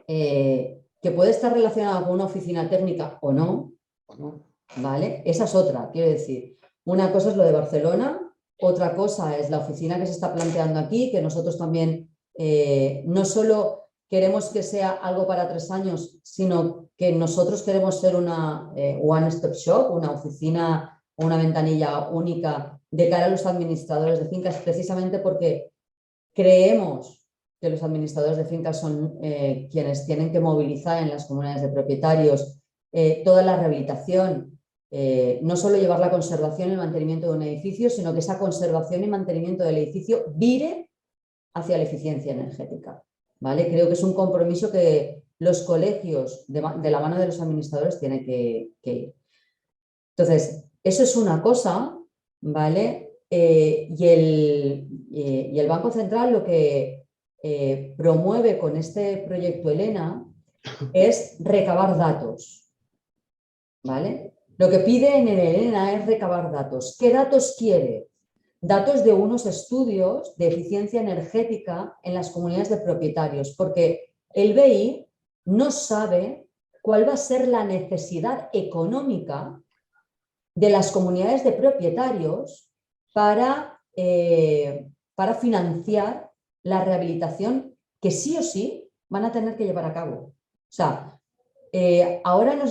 Speaker 3: que puede estar relacionado con una oficina técnica o no,
Speaker 1: Bueno,
Speaker 3: ¿vale? Esa es otra, quiero decir. Una cosa es lo de Barcelona, otra cosa es la oficina que se está planteando aquí, que nosotros también no solo queremos que sea algo para 3 años, sino que nosotros queremos ser una one-stop shop, una oficina o una ventanilla única de cara a los administradores de fincas, precisamente porque creemos que los administradores de fincas son quienes tienen que movilizar en las comunidades de propietarios toda la rehabilitación, no solo llevar la conservación y el mantenimiento de un edificio, sino que esa conservación y mantenimiento del edificio vire hacia la eficiencia energética. ¿Vale? Creo que es un compromiso que los colegios de la mano de los administradores tienen que ir. Entonces, eso es una cosa, ¿vale? Y el Banco Central lo que promueve con este proyecto Elena es recabar datos, ¿vale? Lo que pide en el Elena es recabar datos. ¿Qué datos quiere? Datos de unos estudios de eficiencia energética en las comunidades de propietarios, porque el BEI no sabe cuál va a ser la necesidad económica de las comunidades de propietarios para financiar la rehabilitación que sí o sí van a tener que llevar a cabo. O sea, ahora no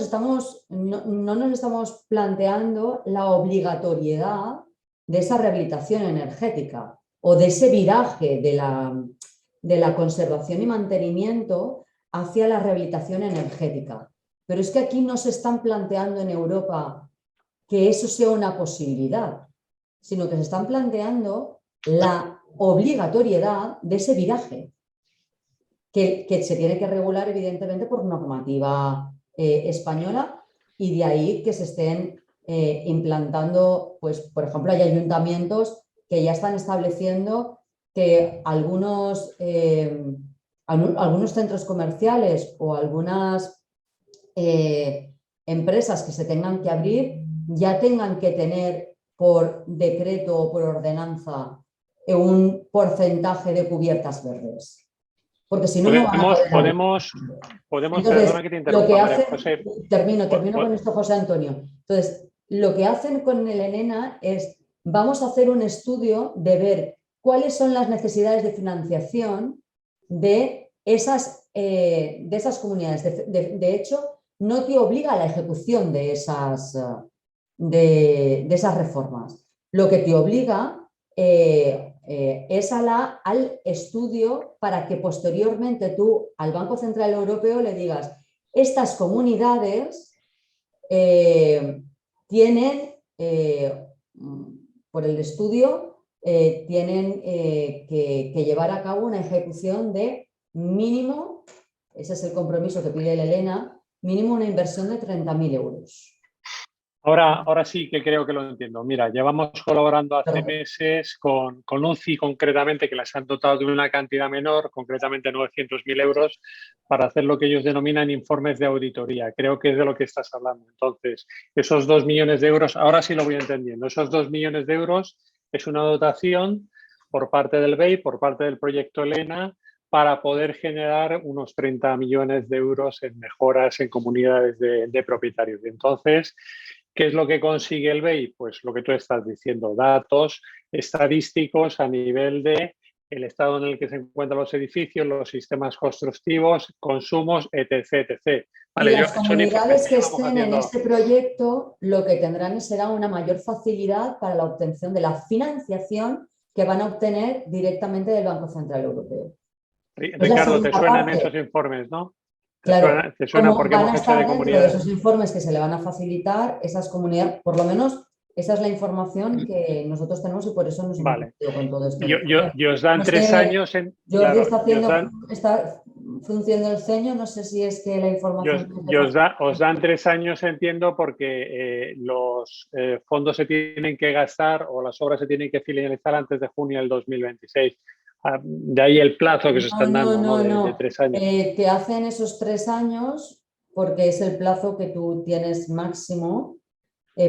Speaker 3: nos estamos planteando la obligatoriedad de esa rehabilitación energética o de ese viraje de la conservación y mantenimiento hacia la rehabilitación energética. Pero es que aquí no se están planteando en Europa que eso sea una posibilidad, sino que se están planteando la obligatoriedad de ese viraje, que se tiene que regular evidentemente por normativa española, y de ahí que se estén implantando, pues por ejemplo hay ayuntamientos que ya están estableciendo que algunos centros comerciales o algunas empresas que se tengan que abrir ya tengan que tener por decreto o por ordenanza un porcentaje de cubiertas verdes. Porque si no,
Speaker 4: podemos,
Speaker 3: entonces,
Speaker 4: perdona que te interrumpa,
Speaker 3: lo que
Speaker 4: María
Speaker 3: hacen,
Speaker 4: José.
Speaker 3: termino con esto, José Antonio. Entonces, lo que hacen con el ENENA es, vamos a hacer un estudio de ver cuáles son las necesidades de financiación de esas comunidades. De hecho, no te obliga a la ejecución de esas reformas. Lo que te obliga es al estudio para que posteriormente tú al Banco Central Europeo le digas, estas comunidades tienen, por el estudio, tienen que llevar a cabo una ejecución de mínimo, ese es el compromiso que pide el Elena, mínimo una inversión de 30.000 euros.
Speaker 4: Ahora sí que creo que lo entiendo. Mira, llevamos colaborando hace meses con UCI concretamente, que las han dotado de una cantidad menor, concretamente 900.000 euros, para hacer lo que ellos denominan informes de auditoría. Creo que es de lo que estás hablando. Entonces, esos 2 millones de euros, ahora sí lo voy entendiendo, esos 2 millones de euros es una dotación por parte del BEI, por parte del proyecto Elena, para poder generar unos 30 millones de euros en mejoras en comunidades de propietarios. Entonces, ¿qué es lo que consigue el BEI? Pues lo que tú estás diciendo, datos estadísticos a nivel de el estado en el que se encuentran los edificios, los sistemas constructivos, consumos, etc. etc. Vale,
Speaker 3: y las comunidades que estén en este proyecto lo que tendrán será una mayor facilidad para la obtención de la financiación que van a obtener directamente del Banco Central Europeo.
Speaker 4: Ricardo, ¿te suenan esos informes, no?
Speaker 3: Claro,
Speaker 4: ¿Te suena
Speaker 3: como
Speaker 4: porque
Speaker 3: van a
Speaker 4: hemos hecho
Speaker 3: estar
Speaker 4: de
Speaker 3: dentro de
Speaker 4: comunidades?
Speaker 3: esos informes que se le van a facilitar, esas comunidades, por lo menos esa es la información que nosotros tenemos y por eso nos hemos
Speaker 4: Vale.
Speaker 3: metido con todo esto de
Speaker 4: Y os dan
Speaker 3: No
Speaker 4: 3
Speaker 3: sé,
Speaker 4: años en...
Speaker 3: Jordi
Speaker 4: Claro,
Speaker 3: está frunciendo el ceño, no sé si es que la información que te
Speaker 4: os dan 3 años, entiendo, porque los fondos se tienen que gastar o las obras se tienen que finalizar antes de junio del 2026. De ahí el plazo que se están dando, ¿no? De 3 años.
Speaker 3: Te hacen esos 3 años porque es el plazo que tú tienes máximo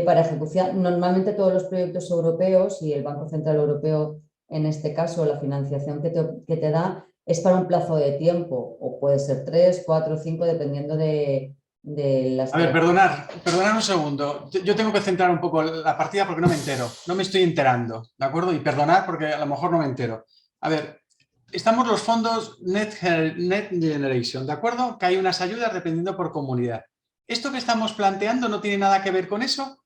Speaker 3: para ejecución. Normalmente todos los proyectos europeos y el Banco Central Europeo, en este caso, la financiación que te da es para un plazo de tiempo, o puede ser 3, 4, 5, dependiendo de las...
Speaker 5: A ver, perdonad un segundo. Yo tengo que centrar un poco la partida porque no me entero. No me estoy enterando, ¿de acuerdo? Y perdonad porque a lo mejor no me entero. A ver, estamos los fondos Net Generation, ¿de acuerdo? Que hay unas ayudas dependiendo por comunidad. ¿Esto que estamos planteando no tiene nada que ver con eso?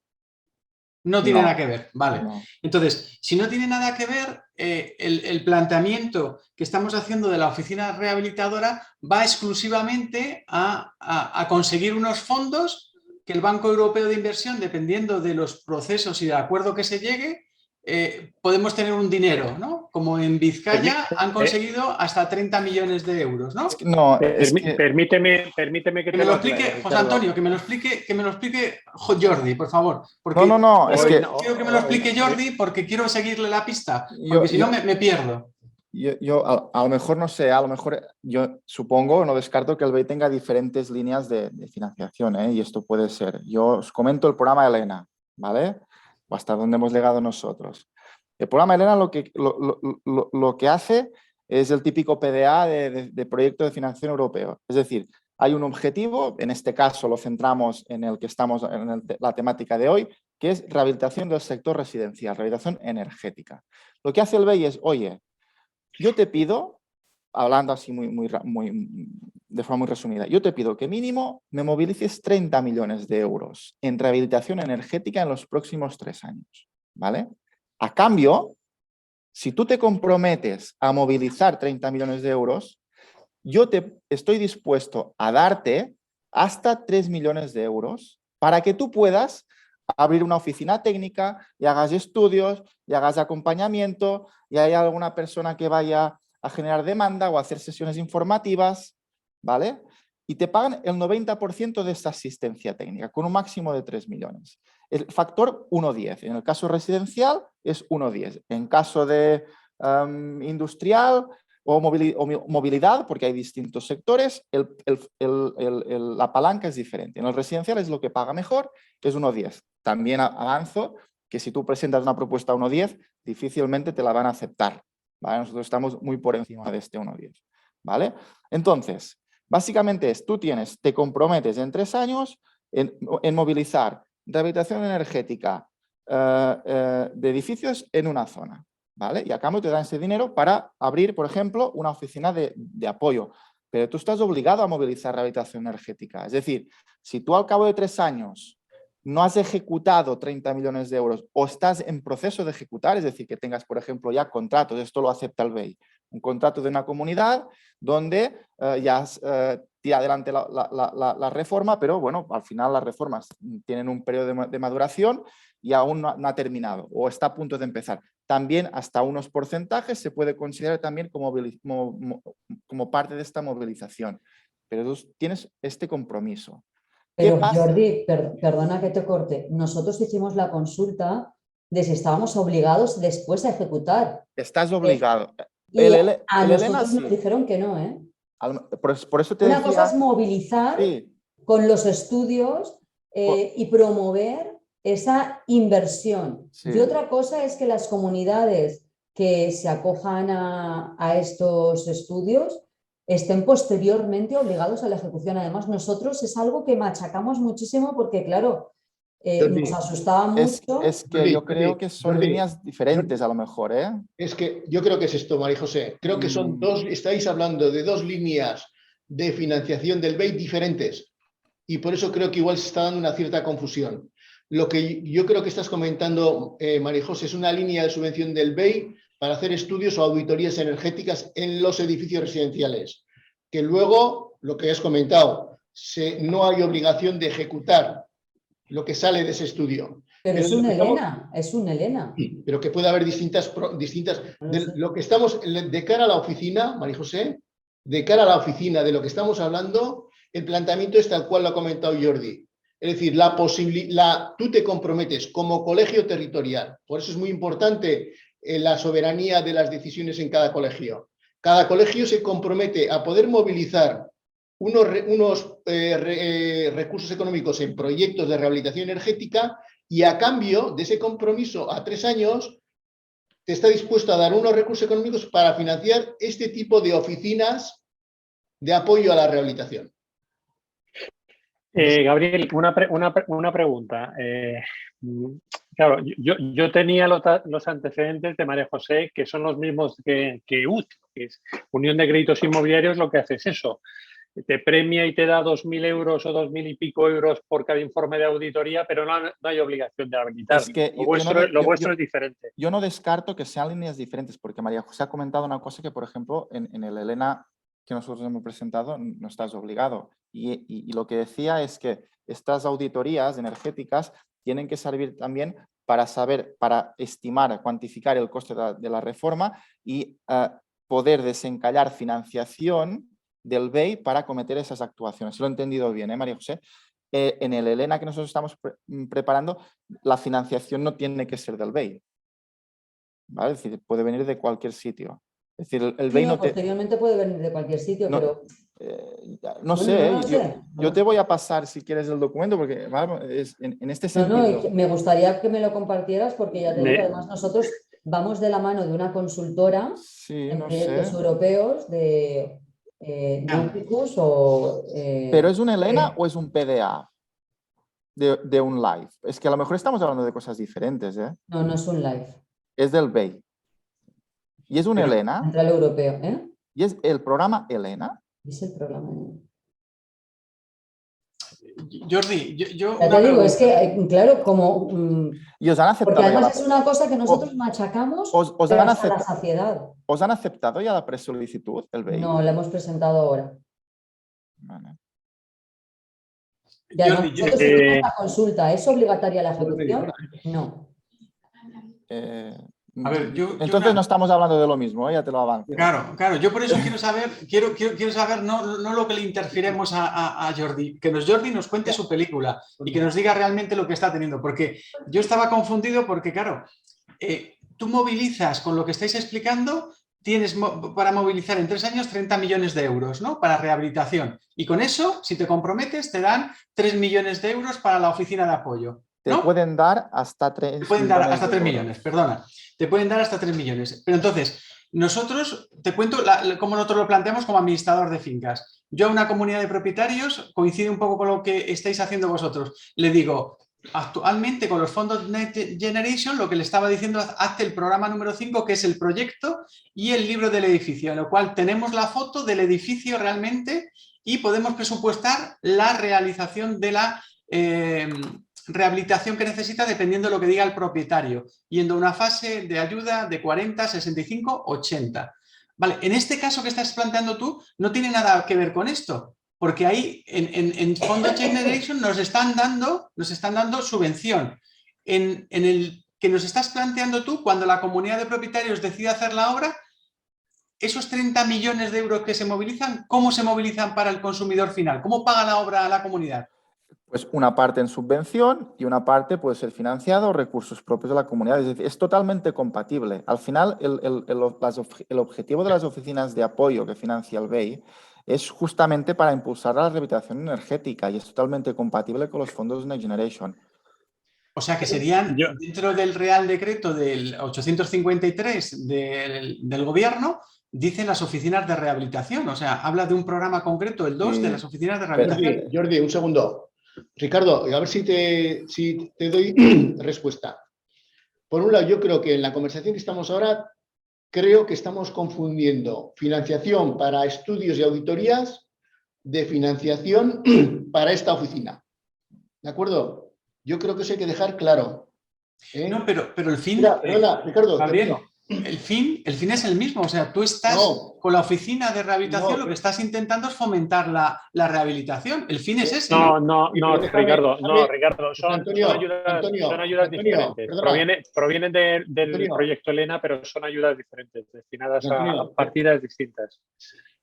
Speaker 5: No tiene nada que ver, vale.
Speaker 2: No.
Speaker 5: Entonces, si no tiene nada que ver, el planteamiento que estamos haciendo de la oficina rehabilitadora va exclusivamente a conseguir unos fondos que el Banco Europeo de Inversión, dependiendo de los procesos y del acuerdo que se llegue, podemos tener un dinero, ¿no? Como en Vizcaya han conseguido hasta 30 millones de euros, ¿no?
Speaker 2: No, es que...
Speaker 4: Permíteme que
Speaker 5: Que
Speaker 4: te
Speaker 5: me lo
Speaker 4: lo aclare,
Speaker 5: explique, José
Speaker 4: Ricardo.
Speaker 5: Antonio, que me lo explique Jordi, por favor. Porque
Speaker 2: No, es que...
Speaker 5: quiero que me lo explique Jordi porque quiero seguirle la pista,
Speaker 2: Yo-
Speaker 5: porque si no me pierdo.
Speaker 2: Yo a lo mejor no sé, a lo mejor yo supongo, no descarto que el BEI tenga diferentes líneas de financiación, ¿eh? Y esto puede ser. Yo os comento el programa Elena, ¿vale? O hasta donde hemos llegado nosotros. El programa Elena lo que hace es el típico PDA de proyecto de financiación europeo. Es decir, hay un objetivo, en este caso lo centramos en el que estamos en la temática de hoy, que es rehabilitación del sector residencial, rehabilitación energética. Lo que hace el BEI es, oye, yo te pido, hablando así de forma muy resumida, yo te pido que mínimo me movilices 30 millones de euros en rehabilitación energética en los próximos 3 años, ¿vale? A cambio, si tú te comprometes a movilizar 30 millones de euros, yo estoy dispuesto a darte hasta 3 millones de euros para que tú puedas abrir una oficina técnica y hagas estudios y hagas acompañamiento y haya alguna persona que vaya a generar demanda o a hacer sesiones informativas, ¿vale? Y te pagan el 90% de esta asistencia técnica con un máximo de 3 millones. El factor 1,10. En el caso residencial es 1,10. En caso de industrial o movilidad, porque hay distintos sectores, la palanca es diferente. En el residencial es lo que paga mejor, es 1,10. También avanzo que si tú presentas una propuesta a 1,10, difícilmente te la van a aceptar, ¿vale? Nosotros estamos muy por encima de este 1,10, ¿vale? Entonces, básicamente te comprometes en 3 años en movilizar rehabilitación energética de edificios en una zona, ¿vale? Y a cambio te dan ese dinero para abrir, por ejemplo, una oficina de apoyo. Pero tú estás obligado a movilizar rehabilitación energética. Es decir, si tú al cabo de 3 años no has ejecutado 30 millones de euros o estás en proceso de ejecutar, es decir, que tengas, por ejemplo, ya contratos, esto lo acepta el BEI, un contrato de una comunidad donde ya has tira adelante la reforma, pero bueno, al final las reformas tienen un periodo de maduración y aún no ha terminado o está a punto de empezar. También hasta unos porcentajes se puede considerar también como parte de esta movilización. Pero tú tienes este compromiso.
Speaker 3: Pero Jordi, perdona que te corte, nosotros hicimos la consulta de si estábamos obligados después a ejecutar.
Speaker 2: Estás obligado.
Speaker 3: Y a nosotros nos dijeron que no, ¿eh?
Speaker 2: Por eso te decía...
Speaker 3: Una cosa es movilizar con los estudios y promover esa inversión. Sí. Y otra cosa es que las comunidades que se acojan a estos estudios estén posteriormente obligados a la ejecución. Además, nosotros es algo que machacamos muchísimo porque, claro, nos asustaba mucho.
Speaker 2: Es que yo creo que son líneas diferentes a lo mejor, ¿eh?
Speaker 1: Es que yo creo que es esto, María José. Creo que son estáis hablando de 2 líneas de financiación del BEI diferentes y por eso creo que igual se está dando una cierta confusión. Lo que yo creo que estás comentando, María José, es una línea de subvención del BEI para hacer estudios o auditorías energéticas en los edificios residenciales. que luego, lo que has comentado, no hay obligación de ejecutar lo que sale de ese estudio.
Speaker 3: Pero es un ELENA, es un ELENA.
Speaker 1: Pero que puede haber distintas lo que estamos, de cara a la oficina, María José, de cara a la oficina de lo que estamos hablando, el planteamiento es tal cual lo ha comentado Jordi. Es decir, tú te comprometes como colegio territorial, por eso es muy importante la soberanía de las decisiones en cada colegio. Cada colegio se compromete a poder movilizar unos recursos económicos en proyectos de rehabilitación energética y a cambio de ese compromiso a 3 años te está dispuesto a dar unos recursos económicos para financiar este tipo de oficinas de apoyo a la rehabilitación.
Speaker 4: Gabriel, una pregunta. Claro, yo tenía los antecedentes de María José, que son los mismos que UT, que es Unión de Créditos Inmobiliarios. Lo que hace es eso, te premia y te da 2.000 euros o 2.000 y pico euros por cada informe de auditoría, pero no hay obligación de habilitar.
Speaker 2: Es que
Speaker 4: lo vuestro es diferente.
Speaker 2: Yo no descarto que sean líneas diferentes, porque María José ha comentado una cosa que, por ejemplo, en el ELENA que nosotros hemos presentado no estás obligado. Y lo que decía es que estas auditorías energéticas tienen que servir también para estimar, cuantificar el coste de la reforma y poder desencallar financiación del BEI para acometer esas actuaciones. Lo he entendido bien, María José. En el ELENA que nosotros estamos preparando, la financiación no tiene que ser del BEI. ¿Vale? Es decir, puede venir de cualquier sitio. Es decir, el BEI
Speaker 3: posteriormente puede venir de cualquier sitio, pero...
Speaker 2: no sé, yo te voy a pasar, si quieres, el documento, porque en este sentido...
Speaker 3: me gustaría que me lo compartieras, porque ya te digo, además nosotros vamos de la mano de una consultora en proyectos europeos de Nauticus
Speaker 2: ¿Pero es un ELENA o es un PDA de un live? Es que a lo mejor estamos hablando de cosas diferentes, ¿eh?
Speaker 3: No es un live.
Speaker 2: Es del BEI. ¿Y es un ELENA?
Speaker 3: Central Europeo, ¿eh?
Speaker 2: ¿Y es el programa ELENA?
Speaker 3: Es el programa ELENA.
Speaker 5: Jordi,
Speaker 3: ya te digo, es que, claro, como...
Speaker 2: ¿Y os han aceptado?
Speaker 3: Porque además es una cosa que nosotros machacamos hasta la saciedad.
Speaker 2: ¿Os han aceptado ya la presolicitud, el BEI?
Speaker 3: No, la hemos presentado ahora.
Speaker 2: Vale.
Speaker 3: Ya Jordi, nosotros hicimos la consulta. ¿Es obligatoria la ejecución? No.
Speaker 5: A ver,
Speaker 2: entonces no estamos hablando de lo mismo, ya te lo avanzo.
Speaker 5: Claro, yo por eso quiero saber no lo que le interfiremos a Jordi, que Jordi nos cuente su película y que nos diga realmente lo que está teniendo, porque yo estaba confundido porque, claro, tú movilizas con lo que estáis explicando, tienes para movilizar en 3 años 30 millones de euros, ¿no? Para rehabilitación. Y con eso, si te comprometes, te dan 3 millones de euros para la oficina de apoyo, ¿no?
Speaker 2: Te pueden dar hasta 3
Speaker 5: Te pueden dar hasta 3 millones, perdona. Te pueden dar hasta 3 millones. Pero entonces, nosotros, te cuento cómo nosotros lo planteamos como administrador de fincas. Yo a una comunidad de propietarios, coincide un poco con lo que estáis haciendo vosotros, le digo, actualmente con los fondos Next Generation, lo que le estaba diciendo, hazte el programa número 5, que es el proyecto y el libro del edificio, en lo cual tenemos la foto del edificio realmente y podemos presupuestar la realización de la... rehabilitación que necesita dependiendo de lo que diga el propietario, yendo a una fase de ayuda de 40, 65, 80. Vale, en este caso que estás planteando tú, no tiene nada que ver con esto, porque ahí en Fondo Generation nos están dando subvención. En el que nos estás planteando tú, cuando la comunidad de propietarios decide hacer la obra, esos 30 millones de euros que se movilizan, ¿cómo se movilizan para el consumidor final? ¿Cómo paga la obra a la comunidad?
Speaker 2: Pues una parte en subvención y una parte puede ser financiada o recursos propios de la comunidad. Es decir, es totalmente compatible. Al final, el objetivo de las oficinas de apoyo que financia el BEI es justamente para impulsar la rehabilitación energética y es totalmente compatible con los fondos Next Generation.
Speaker 5: O sea que serían, dentro del Real Decreto del 853 del Gobierno, dicen las oficinas de rehabilitación. O sea, habla de un programa concreto, el 2, de las oficinas de rehabilitación.
Speaker 1: Jordi, un segundo. Ricardo, a ver si te doy respuesta. Por un lado, yo creo que en la conversación que estamos ahora, creo que estamos confundiendo financiación para estudios y auditorías de financiación para esta oficina. ¿De acuerdo? Yo creo que eso hay que dejar claro.
Speaker 5: No, pero el fin...
Speaker 1: Mira, perdona, Ricardo,
Speaker 5: Gabriel, El fin es el mismo, o sea, tú estás con la oficina de rehabilitación, lo que estás intentando es fomentar la rehabilitación. El fin es ese.
Speaker 4: No, Ricardo, son
Speaker 1: Antonio,
Speaker 4: ayudas diferentes.
Speaker 1: perdona.
Speaker 4: Provienen del
Speaker 1: Antonio,
Speaker 4: proyecto Elena, pero son ayudas diferentes, destinadas a
Speaker 1: Antonio,
Speaker 4: partidas distintas.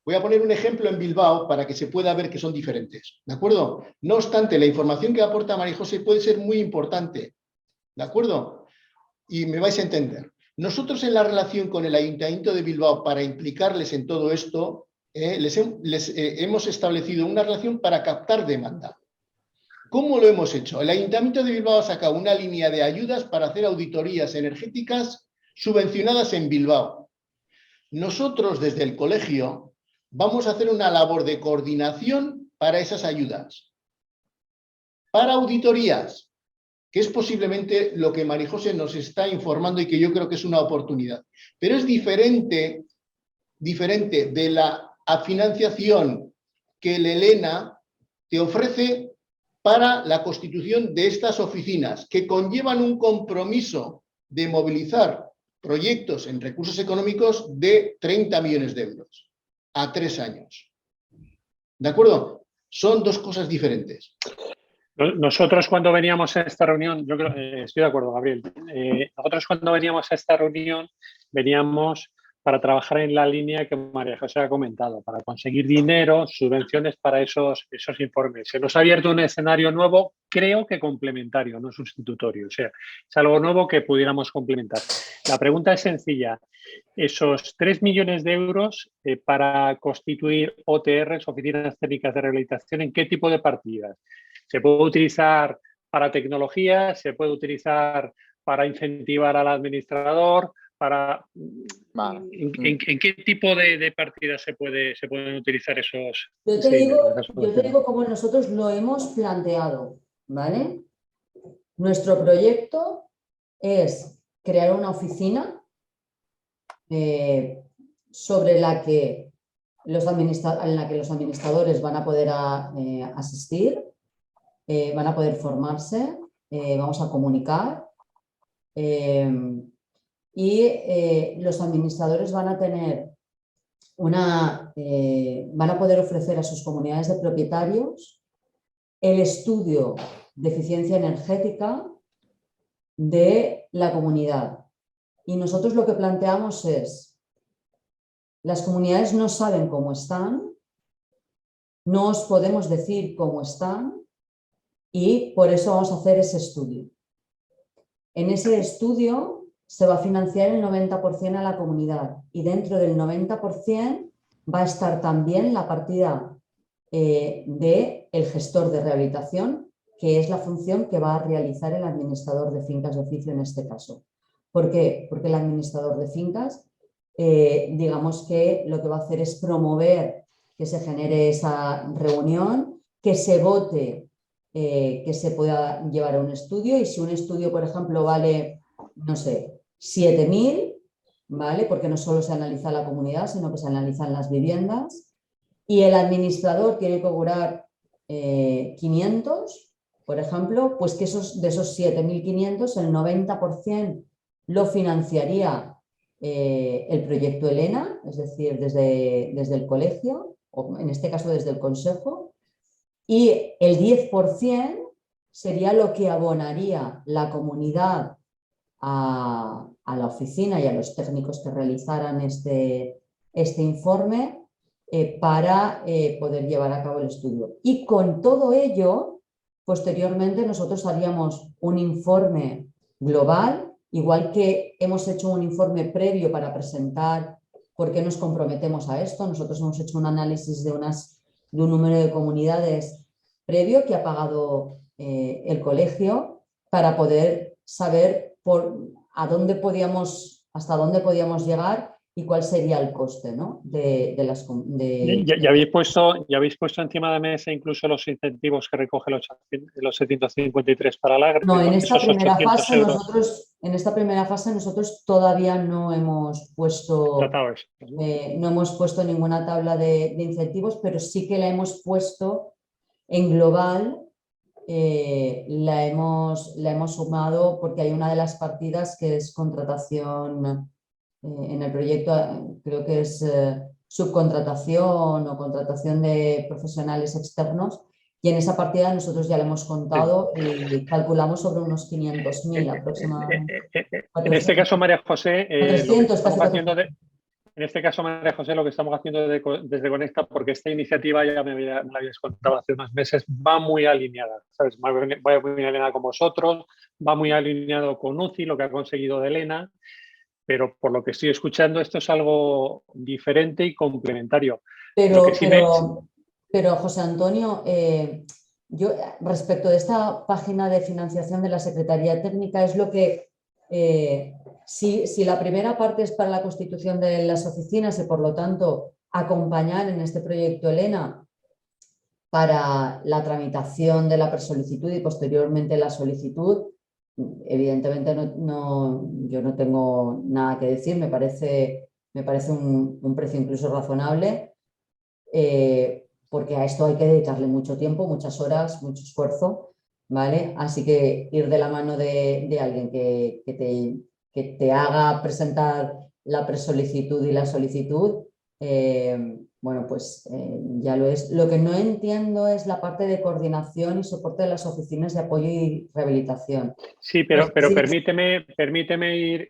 Speaker 1: voy a poner un ejemplo en Bilbao para que se pueda ver que son diferentes, ¿de acuerdo? No obstante, la información que aporta María José puede ser muy importante, ¿de acuerdo? Y me vais a entender. Nosotros en la relación con el Ayuntamiento de Bilbao para implicarles en todo esto, hemos establecido una relación para captar demanda. ¿Cómo lo hemos hecho? El Ayuntamiento de Bilbao ha sacado una línea de ayudas para hacer auditorías energéticas subvencionadas en Bilbao. Nosotros desde el colegio vamos a hacer una labor de coordinación para esas ayudas. Para auditorías, que es posiblemente lo que María José nos está informando y que yo creo que es una oportunidad. Pero es diferente de la financiación que el Elena te ofrece para la constitución de estas oficinas, que conllevan un compromiso de movilizar proyectos en recursos económicos de 30 millones de euros a 3 años. ¿De acuerdo? Son dos cosas diferentes.
Speaker 4: Nosotros cuando veníamos a esta reunión, yo creo, estoy de acuerdo, Gabriel, nosotros cuando veníamos a esta reunión veníamos para trabajar en la línea que María José ha comentado, para conseguir dinero, subvenciones para esos informes. Se nos ha abierto un escenario nuevo, creo que complementario, no sustitutorio, o sea, es algo nuevo que pudiéramos complementar. La pregunta es sencilla. Esos 3 millones de euros para constituir OTRs, oficinas técnicas de rehabilitación, ¿en qué tipo de partidas? Se puede utilizar para tecnología, se puede utilizar para incentivar al administrador, para... Vale. ¿En qué tipo de partidas se pueden utilizar esos?
Speaker 3: Yo te digo cómo nosotros lo hemos planteado, ¿vale? Nuestro proyecto es crear una oficina sobre la que los administradores van a poder asistir, van a poder formarse, vamos a comunicar y los administradores van a tener van a poder ofrecer a sus comunidades de propietarios el estudio de eficiencia energética de la comunidad. Y nosotros lo que planteamos es, las comunidades no saben cómo están, no os podemos decir cómo están y por eso vamos a hacer ese estudio. En ese estudio se va a financiar el 90% a la comunidad y dentro del 90% va a estar también la partida del gestor de rehabilitación, que es la función que va a realizar el administrador de fincas de oficio en este caso. ¿Por qué? Porque el administrador de fincas, digamos que lo que va a hacer es promover que se genere esa reunión, que se vote, que se pueda llevar a un estudio y si un estudio, por ejemplo, vale, no sé, 7.000, ¿vale? Porque no solo se analiza la comunidad, sino que se analizan las viviendas y el administrador quiere cobrar 500, por ejemplo, pues que de esos 7.500, el 90% lo financiaría el proyecto Elena, es decir, desde el colegio, o en este caso desde el consejo, y el 10% sería lo que abonaría la comunidad a la oficina y a los técnicos que realizaran este informe para poder llevar a cabo el estudio. Y con todo ello, posteriormente nosotros haríamos un informe global, igual que hemos hecho un informe previo para presentar por qué nos comprometemos a esto. Nosotros hemos hecho un análisis de un número de comunidades previo que ha pagado el colegio para poder saber hasta dónde podíamos llegar y cuál sería el coste, ¿no?
Speaker 4: ¿Ya habéis puesto encima de la mesa incluso los incentivos que recoge los 753 para el agro?
Speaker 3: No, en esta primera fase nosotros todavía no hemos puesto ninguna tabla de incentivos, pero sí que la hemos puesto en global. La hemos sumado porque hay una de las partidas que es contratación en el proyecto creo que es subcontratación o contratación de profesionales externos, y en esa partida nosotros ya le hemos contado y calculamos sobre unos 500.000 aproximadamente.
Speaker 4: En este caso, María José, lo que
Speaker 3: 400,
Speaker 4: estamos
Speaker 3: casi
Speaker 4: haciendo en este caso, María José, lo que estamos haciendo desde Conecta, porque esta iniciativa ya me la habías contado hace unos meses, va muy alineada, ¿sabes? Va muy alineada con vosotros, va muy alineado con UCI, lo que ha conseguido de Elena, pero por lo que estoy escuchando, esto es algo diferente y complementario.
Speaker 3: Pero José Antonio, yo respecto de esta página de financiación de la Secretaría Técnica, es lo que, si la primera parte es para la constitución de las oficinas y por lo tanto acompañar en este proyecto Elena para la tramitación de la presolicitud y posteriormente la solicitud, evidentemente yo no tengo nada que decir, me parece un precio incluso razonable, porque a esto hay que dedicarle mucho tiempo, muchas horas, mucho esfuerzo, ¿vale? Así que ir de la mano de alguien que te haga presentar la presolicitud y la solicitud, bueno, pues ya lo es. Lo que no entiendo es la parte de coordinación y soporte de las oficinas de apoyo y rehabilitación.
Speaker 4: Sí, pero permíteme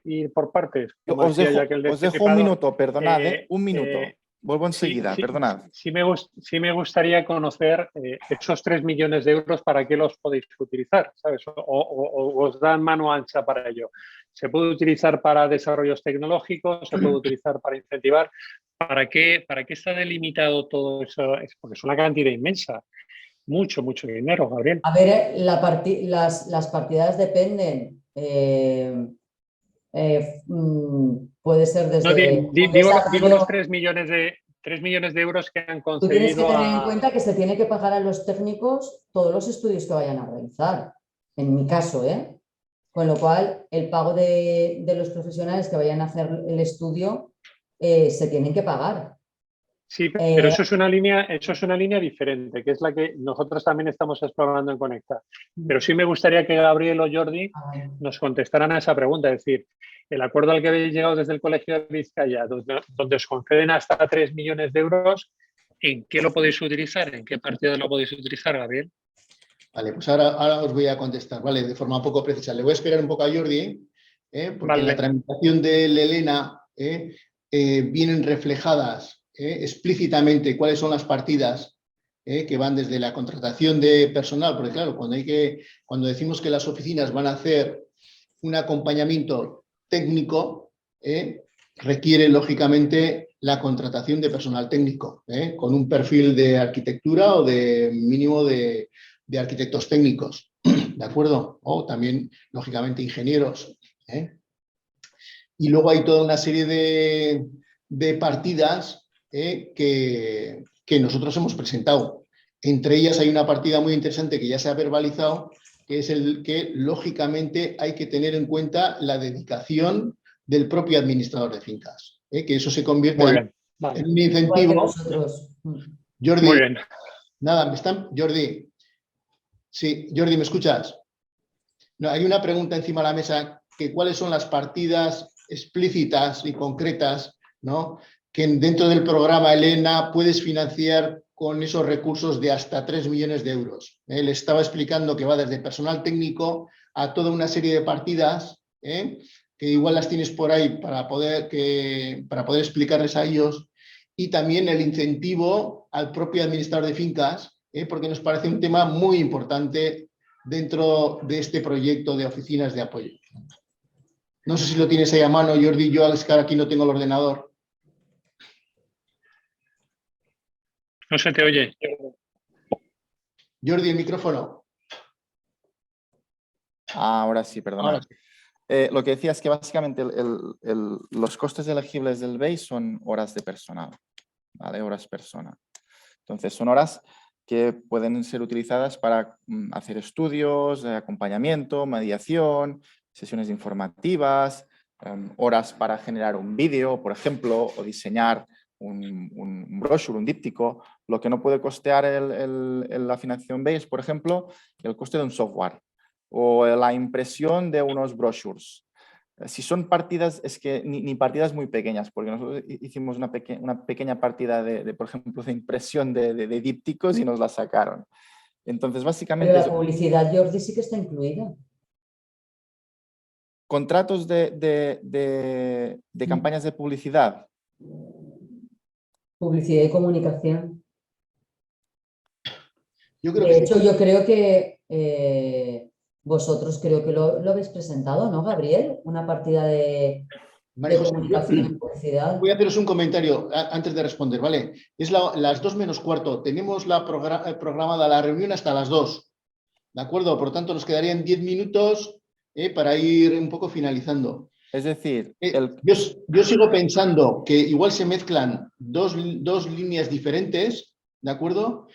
Speaker 4: ir por partes.
Speaker 2: Os dejo un minuto, perdonad, un minuto. Vuelvo enseguida, perdonad.
Speaker 4: Sí me gustaría conocer esos 3 millones de euros, ¿para qué los podéis utilizar? ¿Sabes? O os dan mano ancha para ello. ¿Se puede utilizar para desarrollos tecnológicos? ¿Se puede utilizar para incentivar? ¿Para qué está delimitado todo eso? Porque es una cantidad inmensa. Mucho dinero, Gabriel.
Speaker 3: A ver, las partidas dependen. Puede ser desde...
Speaker 4: Digo los 3 millones de euros que han concedido.
Speaker 3: Tú tienes que tener en cuenta que se tiene que pagar a los técnicos todos los estudios que vayan a realizar. En mi caso, ¿eh? Con lo cual, el pago de los profesionales que vayan a hacer el estudio se tienen que pagar.
Speaker 4: Sí, pero eso es una línea diferente, que es la que nosotros también estamos explorando en Conecta. Pero sí me gustaría que Gabriel o Jordi nos contestaran a esa pregunta. Es decir, el acuerdo al que habéis llegado desde el Colegio de Vizcaya, donde os conceden hasta 3 millones de euros, ¿en qué lo podéis utilizar? ¿En qué partido lo podéis utilizar, Gabriel?
Speaker 1: Vale, pues ahora os voy a contestar, ¿vale? De forma poco precisa. Le voy a esperar un poco a Jordi, porque en la tramitación de Elena vienen reflejadas explícitamente cuáles son las partidas que van desde la contratación de personal, porque claro, cuando decimos que las oficinas van a hacer un acompañamiento técnico, requiere lógicamente la contratación de personal técnico, con un perfil de arquitectura o de mínimo de arquitectos técnicos, ¿de acuerdo? O también, lógicamente, ingenieros. Y luego hay toda una serie de partidas que nosotros hemos presentado. Entre ellas hay una partida muy interesante que ya se ha verbalizado, que es el que, lógicamente, hay que tener en cuenta la dedicación del propio administrador de fincas, que eso se convierte en un incentivo. Jordi,
Speaker 4: muy bien.
Speaker 1: Nada, Jordi. Sí, Jordi, ¿me escuchas? No, hay una pregunta encima de la mesa, que cuáles son las partidas explícitas y concretas, ¿no?, que dentro del programa Elena puedes financiar con esos recursos de hasta 3 millones de euros. Le estaba explicando que va desde personal técnico a toda una serie de partidas, que igual las tienes por ahí para poder explicarles a ellos, y también el incentivo al propio administrador de fincas, porque nos parece un tema muy importante dentro de este proyecto de oficinas de apoyo. No sé si lo tienes ahí a mano, Jordi. Yo es que aquí no tengo el ordenador.
Speaker 4: No se te oye.
Speaker 1: Jordi, el micrófono.
Speaker 2: Ahora sí, perdona.
Speaker 1: Ahora sí.
Speaker 2: Lo que decía es que básicamente los costes elegibles del BEI son horas de personal, ¿vale? Horas persona. Entonces, son horas que pueden ser utilizadas para hacer estudios, acompañamiento, mediación, sesiones informativas, horas para generar un vídeo, por ejemplo, o diseñar un brochure, un díptico. Lo que no puede costear la financiación BEI es, por ejemplo, el coste de un software o la impresión de unos brochures. Si son partidas, es que ni partidas muy pequeñas, porque nosotros hicimos una pequeña partida por ejemplo, de impresión de dípticos y nos la sacaron. Entonces, básicamente...
Speaker 3: Pero la publicidad, Jordi, sí que está incluida.
Speaker 2: Contratos de campañas de publicidad.
Speaker 3: Publicidad y comunicación.
Speaker 1: Yo creo
Speaker 3: De
Speaker 1: que
Speaker 3: hecho, yo creo que vosotros creo que lo habéis presentado, ¿no, Gabriel? Una partida de
Speaker 1: María José,
Speaker 3: comunicación y publicidad.
Speaker 1: voy a haceros un comentario antes de responder, ¿vale? Es las 2 menos cuarto. Tenemos programada la reunión hasta las 2. ¿De acuerdo? Por tanto, nos quedarían 10 minutos para ir un poco finalizando.
Speaker 2: Es decir,
Speaker 1: yo sigo pensando que igual se mezclan dos líneas diferentes, ¿de acuerdo?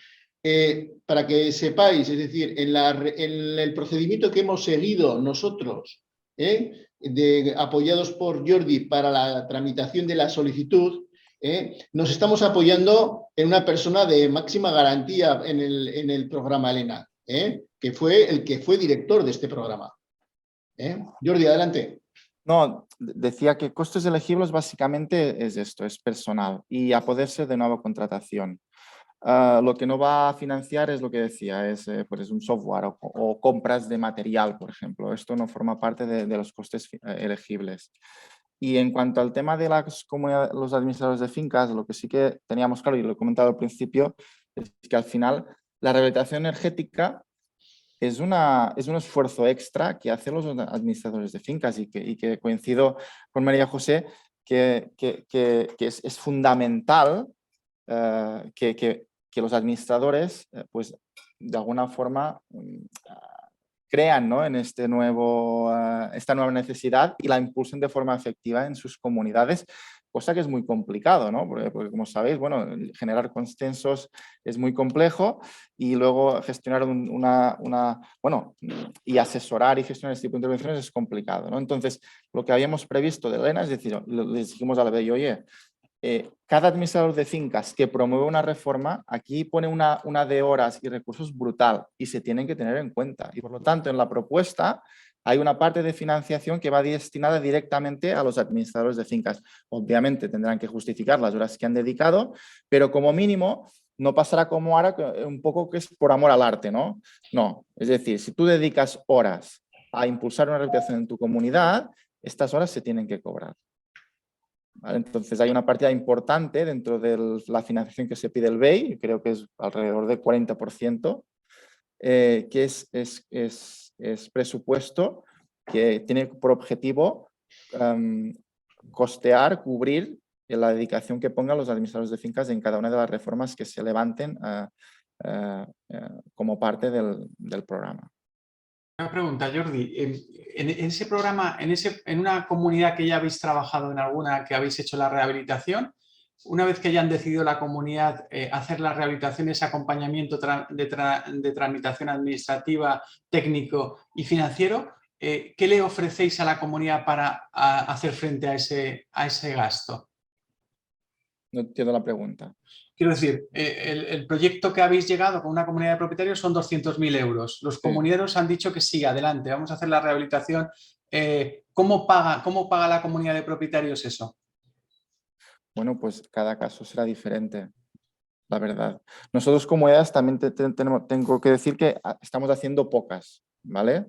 Speaker 1: Para que sepáis, es decir, en el procedimiento que hemos seguido nosotros, apoyados por Jordi para la tramitación de la solicitud, nos estamos apoyando en una persona de máxima garantía en el programa Elena, que fue el que fue director de este programa. Jordi, adelante.
Speaker 2: No, decía que costes elegibles básicamente es esto, es personal y a poder ser de nueva contratación. Lo que no va a financiar es lo que decía, es pues un software o compras de material, por ejemplo. Esto no forma parte de los costes elegibles. Y en cuanto al tema de los administradores de fincas, lo que sí que teníamos claro, y lo he comentado al principio, es que al final la rehabilitación energética es un esfuerzo extra que hacen los administradores de fincas y que coincido con María José que es fundamental que los administradores, pues de alguna forma crean, ¿no?, en esta nueva necesidad y la impulsen de forma efectiva en sus comunidades, cosa que es muy complicado, ¿no? Porque como sabéis, bueno, generar consensos es muy complejo y luego gestionar y asesorar y gestionar este tipo de intervenciones es complicado, ¿no? Entonces, lo que habíamos previsto de Elena es decir, les dijimos a la BEI, oye, cada administrador de fincas que promueve una reforma, aquí pone una de horas y recursos brutal y se tienen que tener en cuenta. Y por lo tanto, en la propuesta hay una parte de financiación que va destinada directamente a los administradores de fincas. Obviamente tendrán que justificar las horas que han dedicado, pero como mínimo no pasará como ahora, un poco que es por amor al arte, ¿no? No, es decir, si tú dedicas horas a impulsar una rehabilitación en tu comunidad, estas horas se tienen que cobrar. ¿Vale? Entonces hay una partida importante dentro de la financiación que se pide el BEI, creo que es alrededor del 40%, que es presupuesto que tiene por objetivo costear, cubrir la dedicación que pongan los administradores de fincas en cada una de las reformas que se levanten como parte del programa.
Speaker 5: Una pregunta, Jordi. En ese programa, en una comunidad que ya habéis trabajado en alguna, que habéis hecho la rehabilitación, una vez que hayan decidido la comunidad hacer la rehabilitación, ese acompañamiento de tramitación administrativa, técnico y financiero, ¿qué le ofrecéis a la comunidad para hacer frente a ese gasto?
Speaker 2: No entiendo la pregunta.
Speaker 5: Quiero decir, el proyecto que habéis llegado con una comunidad de propietarios son 200.000 euros. Los comuneros han dicho que sí, adelante, vamos a hacer la rehabilitación. ¿Cómo paga la comunidad de propietarios eso?
Speaker 2: Bueno, pues cada caso será diferente, la verdad. Nosotros como EAS también tengo que decir que estamos haciendo pocas, ¿vale?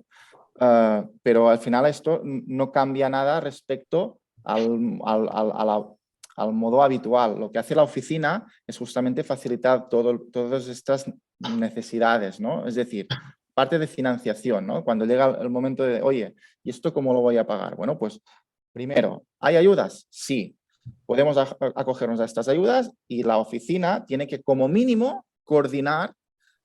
Speaker 2: Pero al final esto no cambia nada respecto al modo habitual. Lo que hace la oficina es justamente facilitar todas estas necesidades, ¿no? Es decir, parte de financiación, ¿no? Cuando llega el momento de, oye, ¿y esto cómo lo voy a pagar? Bueno, pues primero, ¿hay ayudas? Sí. Podemos acogernos a estas ayudas y la oficina tiene que, como mínimo, coordinar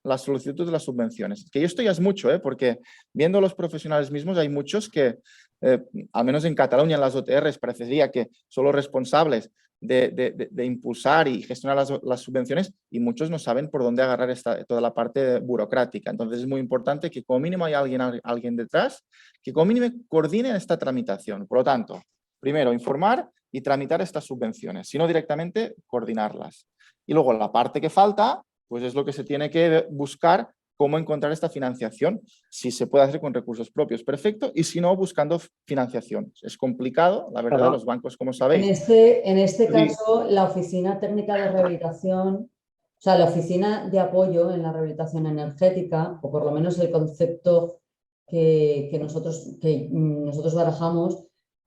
Speaker 2: la solicitud de las subvenciones. Que esto ya es mucho, porque viendo a los profesionales mismos hay muchos que, al menos en Cataluña, en las OTRs, parecería que son los responsables de impulsar y gestionar las subvenciones y muchos no saben por dónde agarrar toda la parte burocrática. Entonces es muy importante que como mínimo haya alguien detrás que como mínimo coordine esta tramitación. Por lo tanto, primero informar y tramitar estas subvenciones, sino directamente coordinarlas. Y luego la parte que falta, pues es lo que se tiene que buscar cómo encontrar esta financiación, si se puede hacer con recursos propios, perfecto, y si no, buscando financiación. Es complicado, la verdad, los bancos, como sabéis.
Speaker 3: En este caso, la Oficina Técnica de Rehabilitación, o sea, la Oficina de Apoyo en la Rehabilitación Energética, o por lo menos el concepto que nosotros barajamos,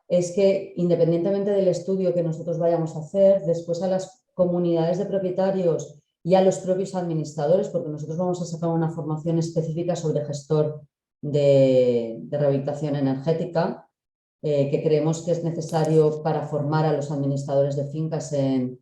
Speaker 3: es que independientemente del estudio que nosotros vayamos a hacer, después a las comunidades de propietarios y a los propios administradores, porque nosotros vamos a sacar una formación específica sobre gestor de rehabilitación energética, que creemos que es necesario para formar a los administradores de fincas en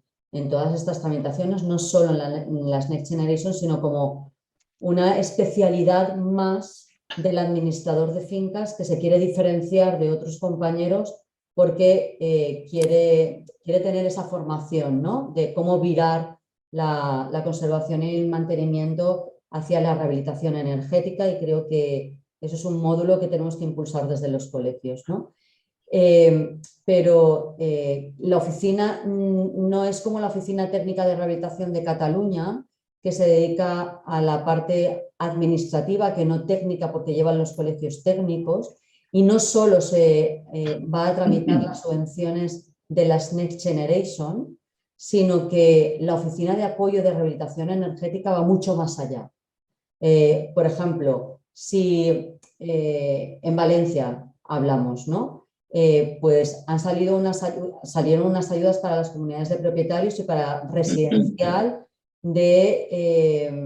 Speaker 3: todas estas tramitaciones, no solo en las Next Generation, sino como una especialidad más del administrador de fincas que se quiere diferenciar de otros compañeros porque quiere tener esa formación, ¿no? De cómo virar la conservación y el mantenimiento hacia la rehabilitación energética, y creo que eso es un módulo que tenemos que impulsar desde los colegios, ¿no? Pero la oficina no es como la Oficina Técnica de Rehabilitación de Cataluña, que se dedica a la parte administrativa, que no técnica, porque llevan los colegios técnicos, y no solo se va a tramitar las subvenciones de las Next Generation, sino que la Oficina de Apoyo de Rehabilitación Energética va mucho más allá. Por ejemplo, si en Valencia hablamos, ¿no? Pues salieron unas ayudas para las comunidades de propietarios y para residencial de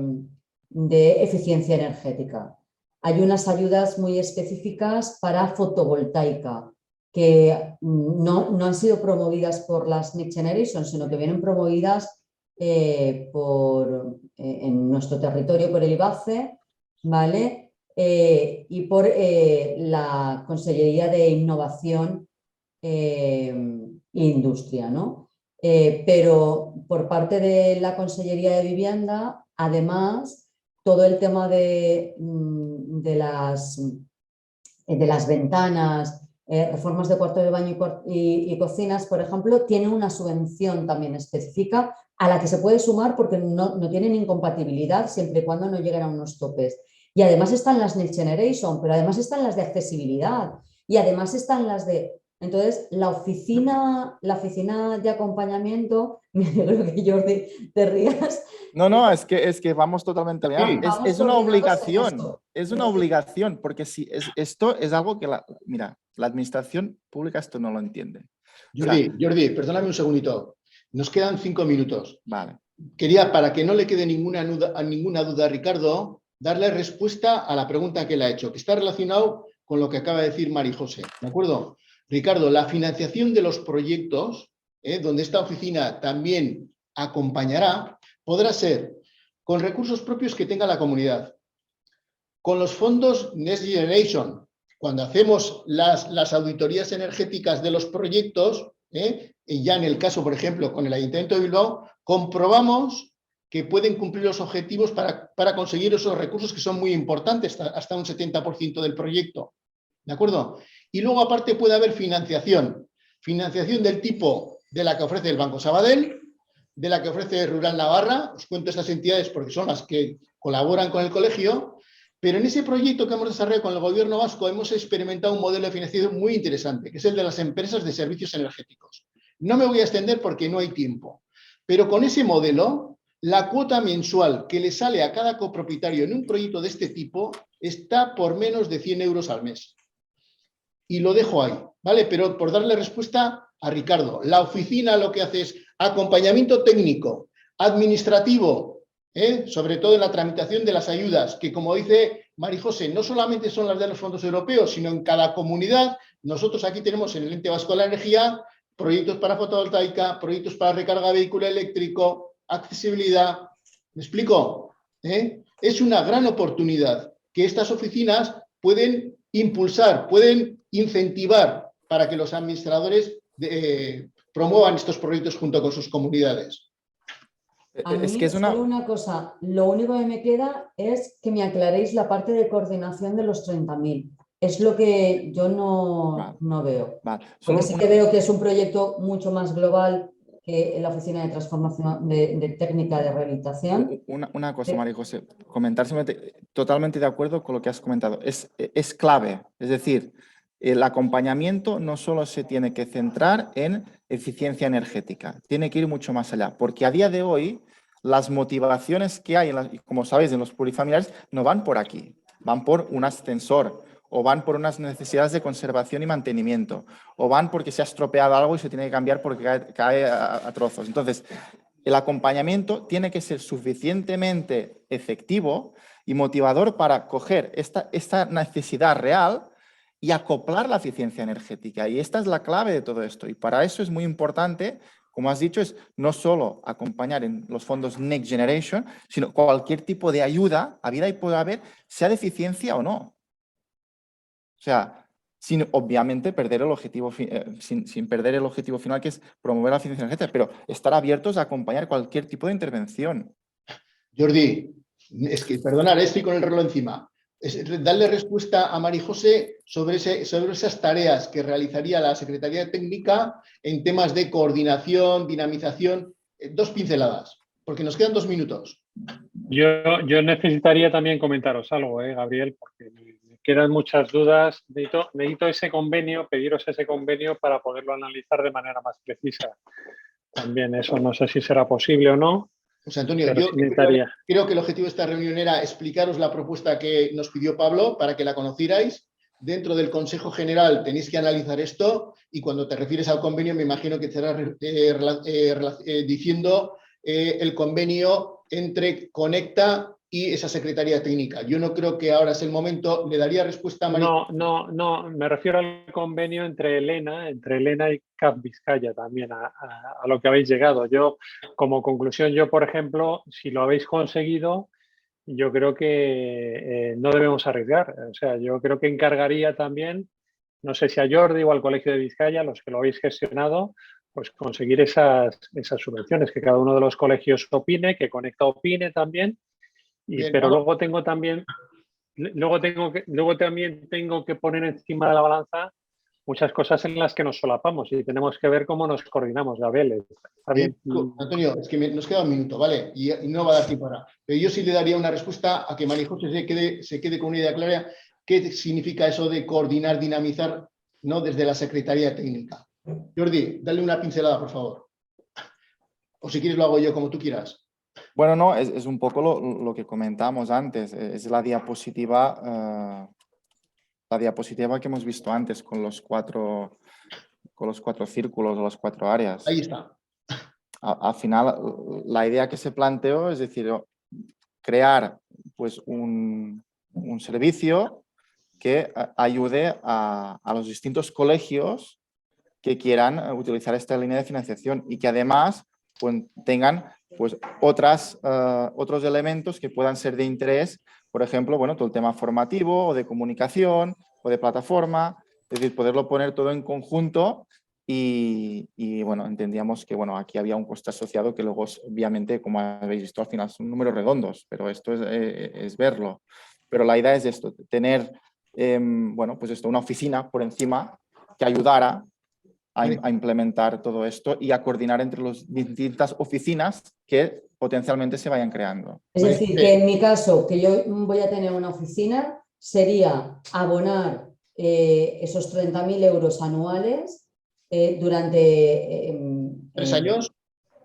Speaker 3: eficiencia energética. Hay unas ayudas muy específicas para fotovoltaica que no han sido promovidas por las Next Generation, sino que vienen promovidas en nuestro territorio por el IBACE, ¿vale? Y por la Consellería de Innovación e Industria, ¿no? Pero por parte de la Consellería de Vivienda, además, todo el tema de las ventanas, reformas de cuarto de baño y cocinas, por ejemplo, tiene una subvención también específica a la que se puede sumar porque no tienen incompatibilidad siempre y cuando no lleguen a unos topes. Y además están las Next Generation, pero además están las de accesibilidad y además están las de... Entonces, la oficina de acompañamiento, me alegro que Jordi te rías.
Speaker 2: No, es que vamos totalmente bien.
Speaker 3: Vamos
Speaker 2: Es una
Speaker 3: coordinados en
Speaker 2: obligación,
Speaker 3: esto.
Speaker 2: es una obligación, porque si esto es algo que, mira, la administración pública esto no lo entiende.
Speaker 1: Jordi, perdóname un segundito. Nos quedan 5 minutos.
Speaker 2: Vale.
Speaker 1: Quería, para que no le quede ninguna duda a Ricardo, darle respuesta a la pregunta que le ha hecho, que está relacionado con lo que acaba de decir Mari José. ¿De acuerdo? Ricardo, la financiación de los proyectos, donde esta oficina también acompañará, podrá ser con recursos propios que tenga la comunidad, con los fondos Next Generation, cuando hacemos las auditorías energéticas de los proyectos, y ya en el caso, por ejemplo, con el Ayuntamiento de Bilbao, comprobamos que pueden cumplir los objetivos para conseguir esos recursos que son muy importantes, hasta un 70% del proyecto. ¿De acuerdo? Y luego, aparte, puede haber financiación. Financiación del tipo de la que ofrece el Banco Sabadell, de la que ofrece Rural Navarra. Os cuento estas entidades porque son las que colaboran con el colegio. Pero en ese proyecto que hemos desarrollado con el Gobierno vasco hemos experimentado un modelo de financiación muy interesante, que es el de las empresas de servicios energéticos. No me voy a extender porque no hay tiempo. Pero con ese modelo, la cuota mensual que le sale a cada copropietario en un proyecto de este tipo está por menos de 100 euros al mes. Y lo dejo ahí, ¿vale? Pero por darle respuesta a Ricardo, la oficina lo que hace es acompañamiento técnico, administrativo, sobre todo en la tramitación de las ayudas, que como dice Mari José, no solamente son las de los fondos europeos, sino en cada comunidad. Nosotros aquí tenemos en el Ente Vasco de la Energía proyectos para fotovoltaica, proyectos para recarga de vehículo eléctrico, accesibilidad. ¿Me explico? Es una gran oportunidad que estas oficinas pueden impulsar, pueden incentivar para que los administradores promuevan estos proyectos junto con sus comunidades.
Speaker 3: A mí, solo una cosa, lo único que me queda es que me aclaréis la parte de coordinación de los 30.000. Es lo que yo no veo.
Speaker 2: Vale.
Speaker 3: Porque sí que veo que es un proyecto mucho más global en la Oficina de Transformación de Técnica de Rehabilitación.
Speaker 2: Una cosa, María José, comentar simplemente, totalmente de acuerdo con lo que has comentado. Es clave, es decir, el acompañamiento no solo se tiene que centrar en eficiencia energética, tiene que ir mucho más allá, porque a día de hoy las motivaciones que hay, como sabéis, en los plurifamiliares no van por aquí, van por un ascensor o van por unas necesidades de conservación y mantenimiento, o van porque se ha estropeado algo y se tiene que cambiar porque cae a trozos. Entonces, el acompañamiento tiene que ser suficientemente efectivo y motivador para coger esta necesidad real y acoplar la eficiencia energética. Y esta es la clave de todo esto. Y para eso es muy importante, como has dicho, es no solo acompañar en los fondos Next Generation, sino cualquier tipo de ayuda, habida y pueda haber, sea de eficiencia o no. O sea, sin obviamente perder el objetivo, sin perder el objetivo final, que es promover la eficiencia energética, pero estar abiertos a acompañar cualquier tipo de intervención.
Speaker 1: Jordi, es que, perdonad, estoy con el reloj encima. Darle respuesta a María José sobre esas tareas que realizaría la Secretaría Técnica en temas de coordinación, dinamización. 2 pinceladas, porque nos quedan 2 minutos.
Speaker 4: Yo necesitaría también comentaros algo, Gabriel, porque me quedan muchas dudas. Necesito ese convenio, pediros ese convenio para poderlo analizar de manera más precisa. También eso no sé si será posible o no.
Speaker 1: José Antonio,
Speaker 4: pero
Speaker 1: yo
Speaker 4: sí necesitaría.
Speaker 1: creo que el objetivo de esta reunión era explicaros la propuesta que nos pidió Pablo para que la conocierais. Dentro del Consejo General tenéis que analizar esto y cuando te refieres al convenio me imagino que estarás diciendo el convenio entre Conecta y esa Secretaría Técnica. Yo no creo que ahora es el momento. Le daría respuesta a María.
Speaker 4: No, me refiero al convenio entre Elena y CAF Vizcaya también, a lo que habéis llegado. Yo, como conclusión, por ejemplo, si lo habéis conseguido, yo creo que no debemos arriesgar. O sea, yo creo que encargaría también, no sé si a Jordi o al Colegio de Vizcaya, los que lo habéis gestionado, pues conseguir esas subvenciones, que cada uno de los colegios opine, que Conecta opine también. Pero luego también tengo que poner encima de la balanza muchas cosas en las que nos solapamos y tenemos que ver cómo nos coordinamos, Gabriel. ¿Está bien?
Speaker 1: Antonio, es que nos queda un minuto, ¿vale? Y no va a dar tiempo ahora. Pero yo sí le daría una respuesta a que María José se quede con una idea clara. ¿Qué significa eso de coordinar, dinamizar, ¿no? Desde la Secretaría Técnica? Jordi, dale una pincelada, por favor. O si quieres lo hago yo, como tú quieras.
Speaker 2: Bueno, no, es un poco lo que comentamos antes. Es la diapositiva que hemos visto antes con los cuatro círculos o las 4 áreas.
Speaker 1: Ahí está.
Speaker 2: Al final, la idea que se planteó es decir, crear pues, un servicio que ayude a los distintos colegios que quieran utilizar esta línea de financiación y que además pues, tengan pues, otros elementos que puedan ser de interés, por ejemplo, bueno, todo el tema formativo o de comunicación o de plataforma, es decir, poderlo poner todo en conjunto y bueno, entendíamos que bueno, aquí había un coste asociado que luego, obviamente, como habéis visto, al final son números redondos, pero esto es verlo. Pero la idea es esto, tener bueno, pues esto, una oficina por encima que ayudara a implementar todo esto y a coordinar entre las distintas oficinas que potencialmente se vayan creando.
Speaker 3: Es decir, que en mi caso, que yo voy a tener una oficina, sería abonar esos 30.000 euros anuales durante
Speaker 1: 3 años.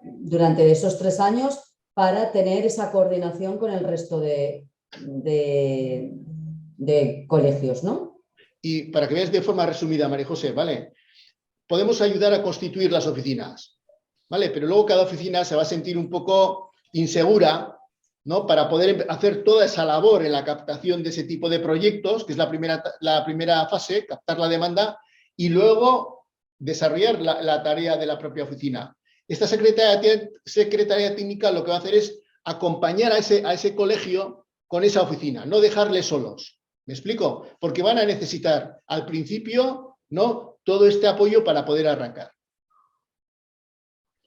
Speaker 3: Durante esos 3 años para tener esa coordinación con el resto de colegios, ¿no?
Speaker 1: Y para que veas de forma resumida, María José, ¿vale? Podemos ayudar a constituir las oficinas, ¿vale? Pero luego cada oficina se va a sentir un poco insegura, ¿no? Para poder hacer toda esa labor en la captación de ese tipo de proyectos, que es la primera fase, captar la demanda, y luego desarrollar la tarea de la propia oficina. Esta secretaría técnica lo que va a hacer es acompañar a ese colegio con esa oficina, no dejarles solos. ¿Me explico? Porque van a necesitar al principio, ¿no?, todo este apoyo para poder arrancar.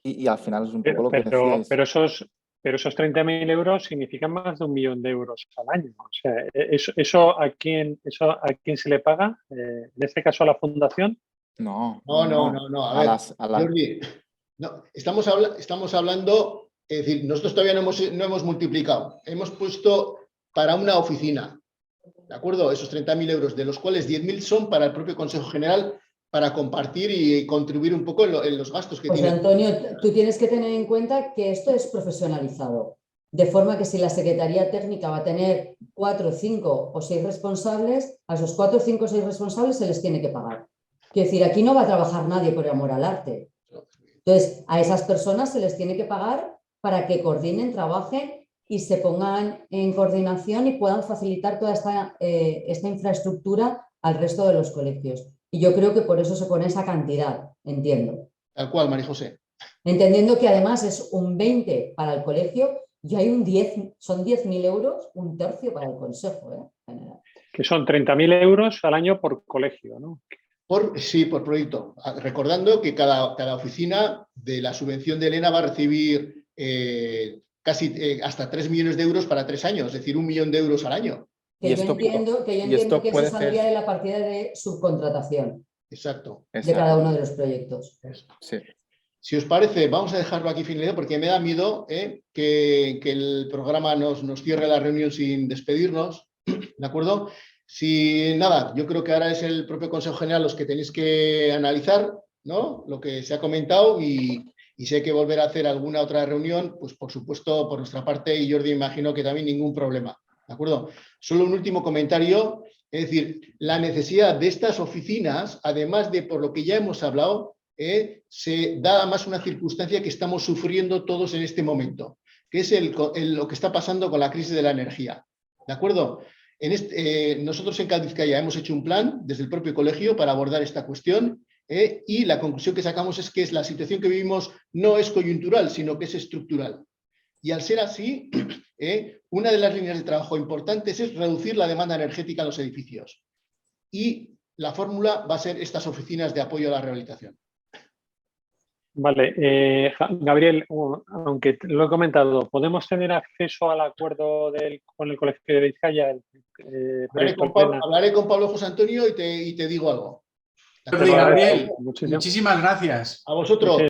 Speaker 2: Y al final es un poco lo que decíais.
Speaker 4: Pero esos 30.000 euros significan más de 1 millón de euros al año. O sea, ¿eso a quién se le paga? ¿En este caso a la fundación?
Speaker 2: No.
Speaker 1: A ver, Jordi, No, estamos hablando, es decir, nosotros todavía no hemos multiplicado. Hemos puesto para una oficina, ¿de acuerdo? Esos 30.000 euros, de los cuales 10.000 son para el propio Consejo General, para compartir y contribuir un poco en los gastos que
Speaker 3: Pues
Speaker 1: tiene.
Speaker 3: Antonio, tú tienes que tener en cuenta que esto es profesionalizado, de forma que si la Secretaría Técnica va a tener 4, 5 o 6 responsables, a esos 4, 5 o 6 responsables se les tiene que pagar. Quiero decir, aquí no va a trabajar nadie por amor al arte. Entonces, a esas personas se les tiene que pagar para que coordinen, trabajen y se pongan en coordinación y puedan facilitar toda esta infraestructura al resto de los colegios. Y yo creo que por eso se pone esa cantidad, entiendo.
Speaker 1: Tal cual, María José.
Speaker 3: Entendiendo que además es un 20 para el colegio y hay un 10, son 10.000 euros, un tercio para el consejo, general.
Speaker 4: Que son 30.000 euros al año por colegio, ¿no?
Speaker 1: Sí, por proyecto. Recordando que cada oficina de la subvención de Elena va a recibir casi hasta 3 millones de euros para 3 años, es decir, 1 millón de euros al año.
Speaker 3: Que yo entiendo que eso saldría de la partida de subcontratación.
Speaker 1: Exacto.
Speaker 3: De cada uno de los proyectos.
Speaker 2: Sí.
Speaker 1: Si os parece, vamos a dejarlo aquí finalizado porque me da miedo que el programa nos cierre la reunión sin despedirnos, ¿de acuerdo? Si nada, yo creo que ahora es el propio Consejo General los que tenéis que analizar, ¿no?, lo que se ha comentado y si hay que volver a hacer alguna otra reunión, pues por supuesto por nuestra parte, y Jordi imagino que también ningún problema, ¿de acuerdo? Solo un último comentario, es decir, la necesidad de estas oficinas, además de por lo que ya hemos hablado, se da más una circunstancia que estamos sufriendo todos en este momento, que es lo que está pasando con la crisis de la energía, ¿de acuerdo? Nosotros en Cal-Vizcaya hemos hecho un plan desde el propio colegio para abordar esta cuestión y la conclusión que sacamos es que la situación que vivimos no es coyuntural, sino que es estructural. Y al ser así, una de las líneas de trabajo importantes es reducir la demanda energética en los edificios. Y la fórmula va a ser estas oficinas de apoyo a la rehabilitación.
Speaker 4: Vale, Gabriel, aunque lo he comentado, ¿podemos tener acceso al acuerdo con el Colegio de Vizcaya?
Speaker 1: Hablaré con Pablo José Antonio y te digo algo.
Speaker 5: Gabriel, muchísimas gracias.
Speaker 1: A vosotros.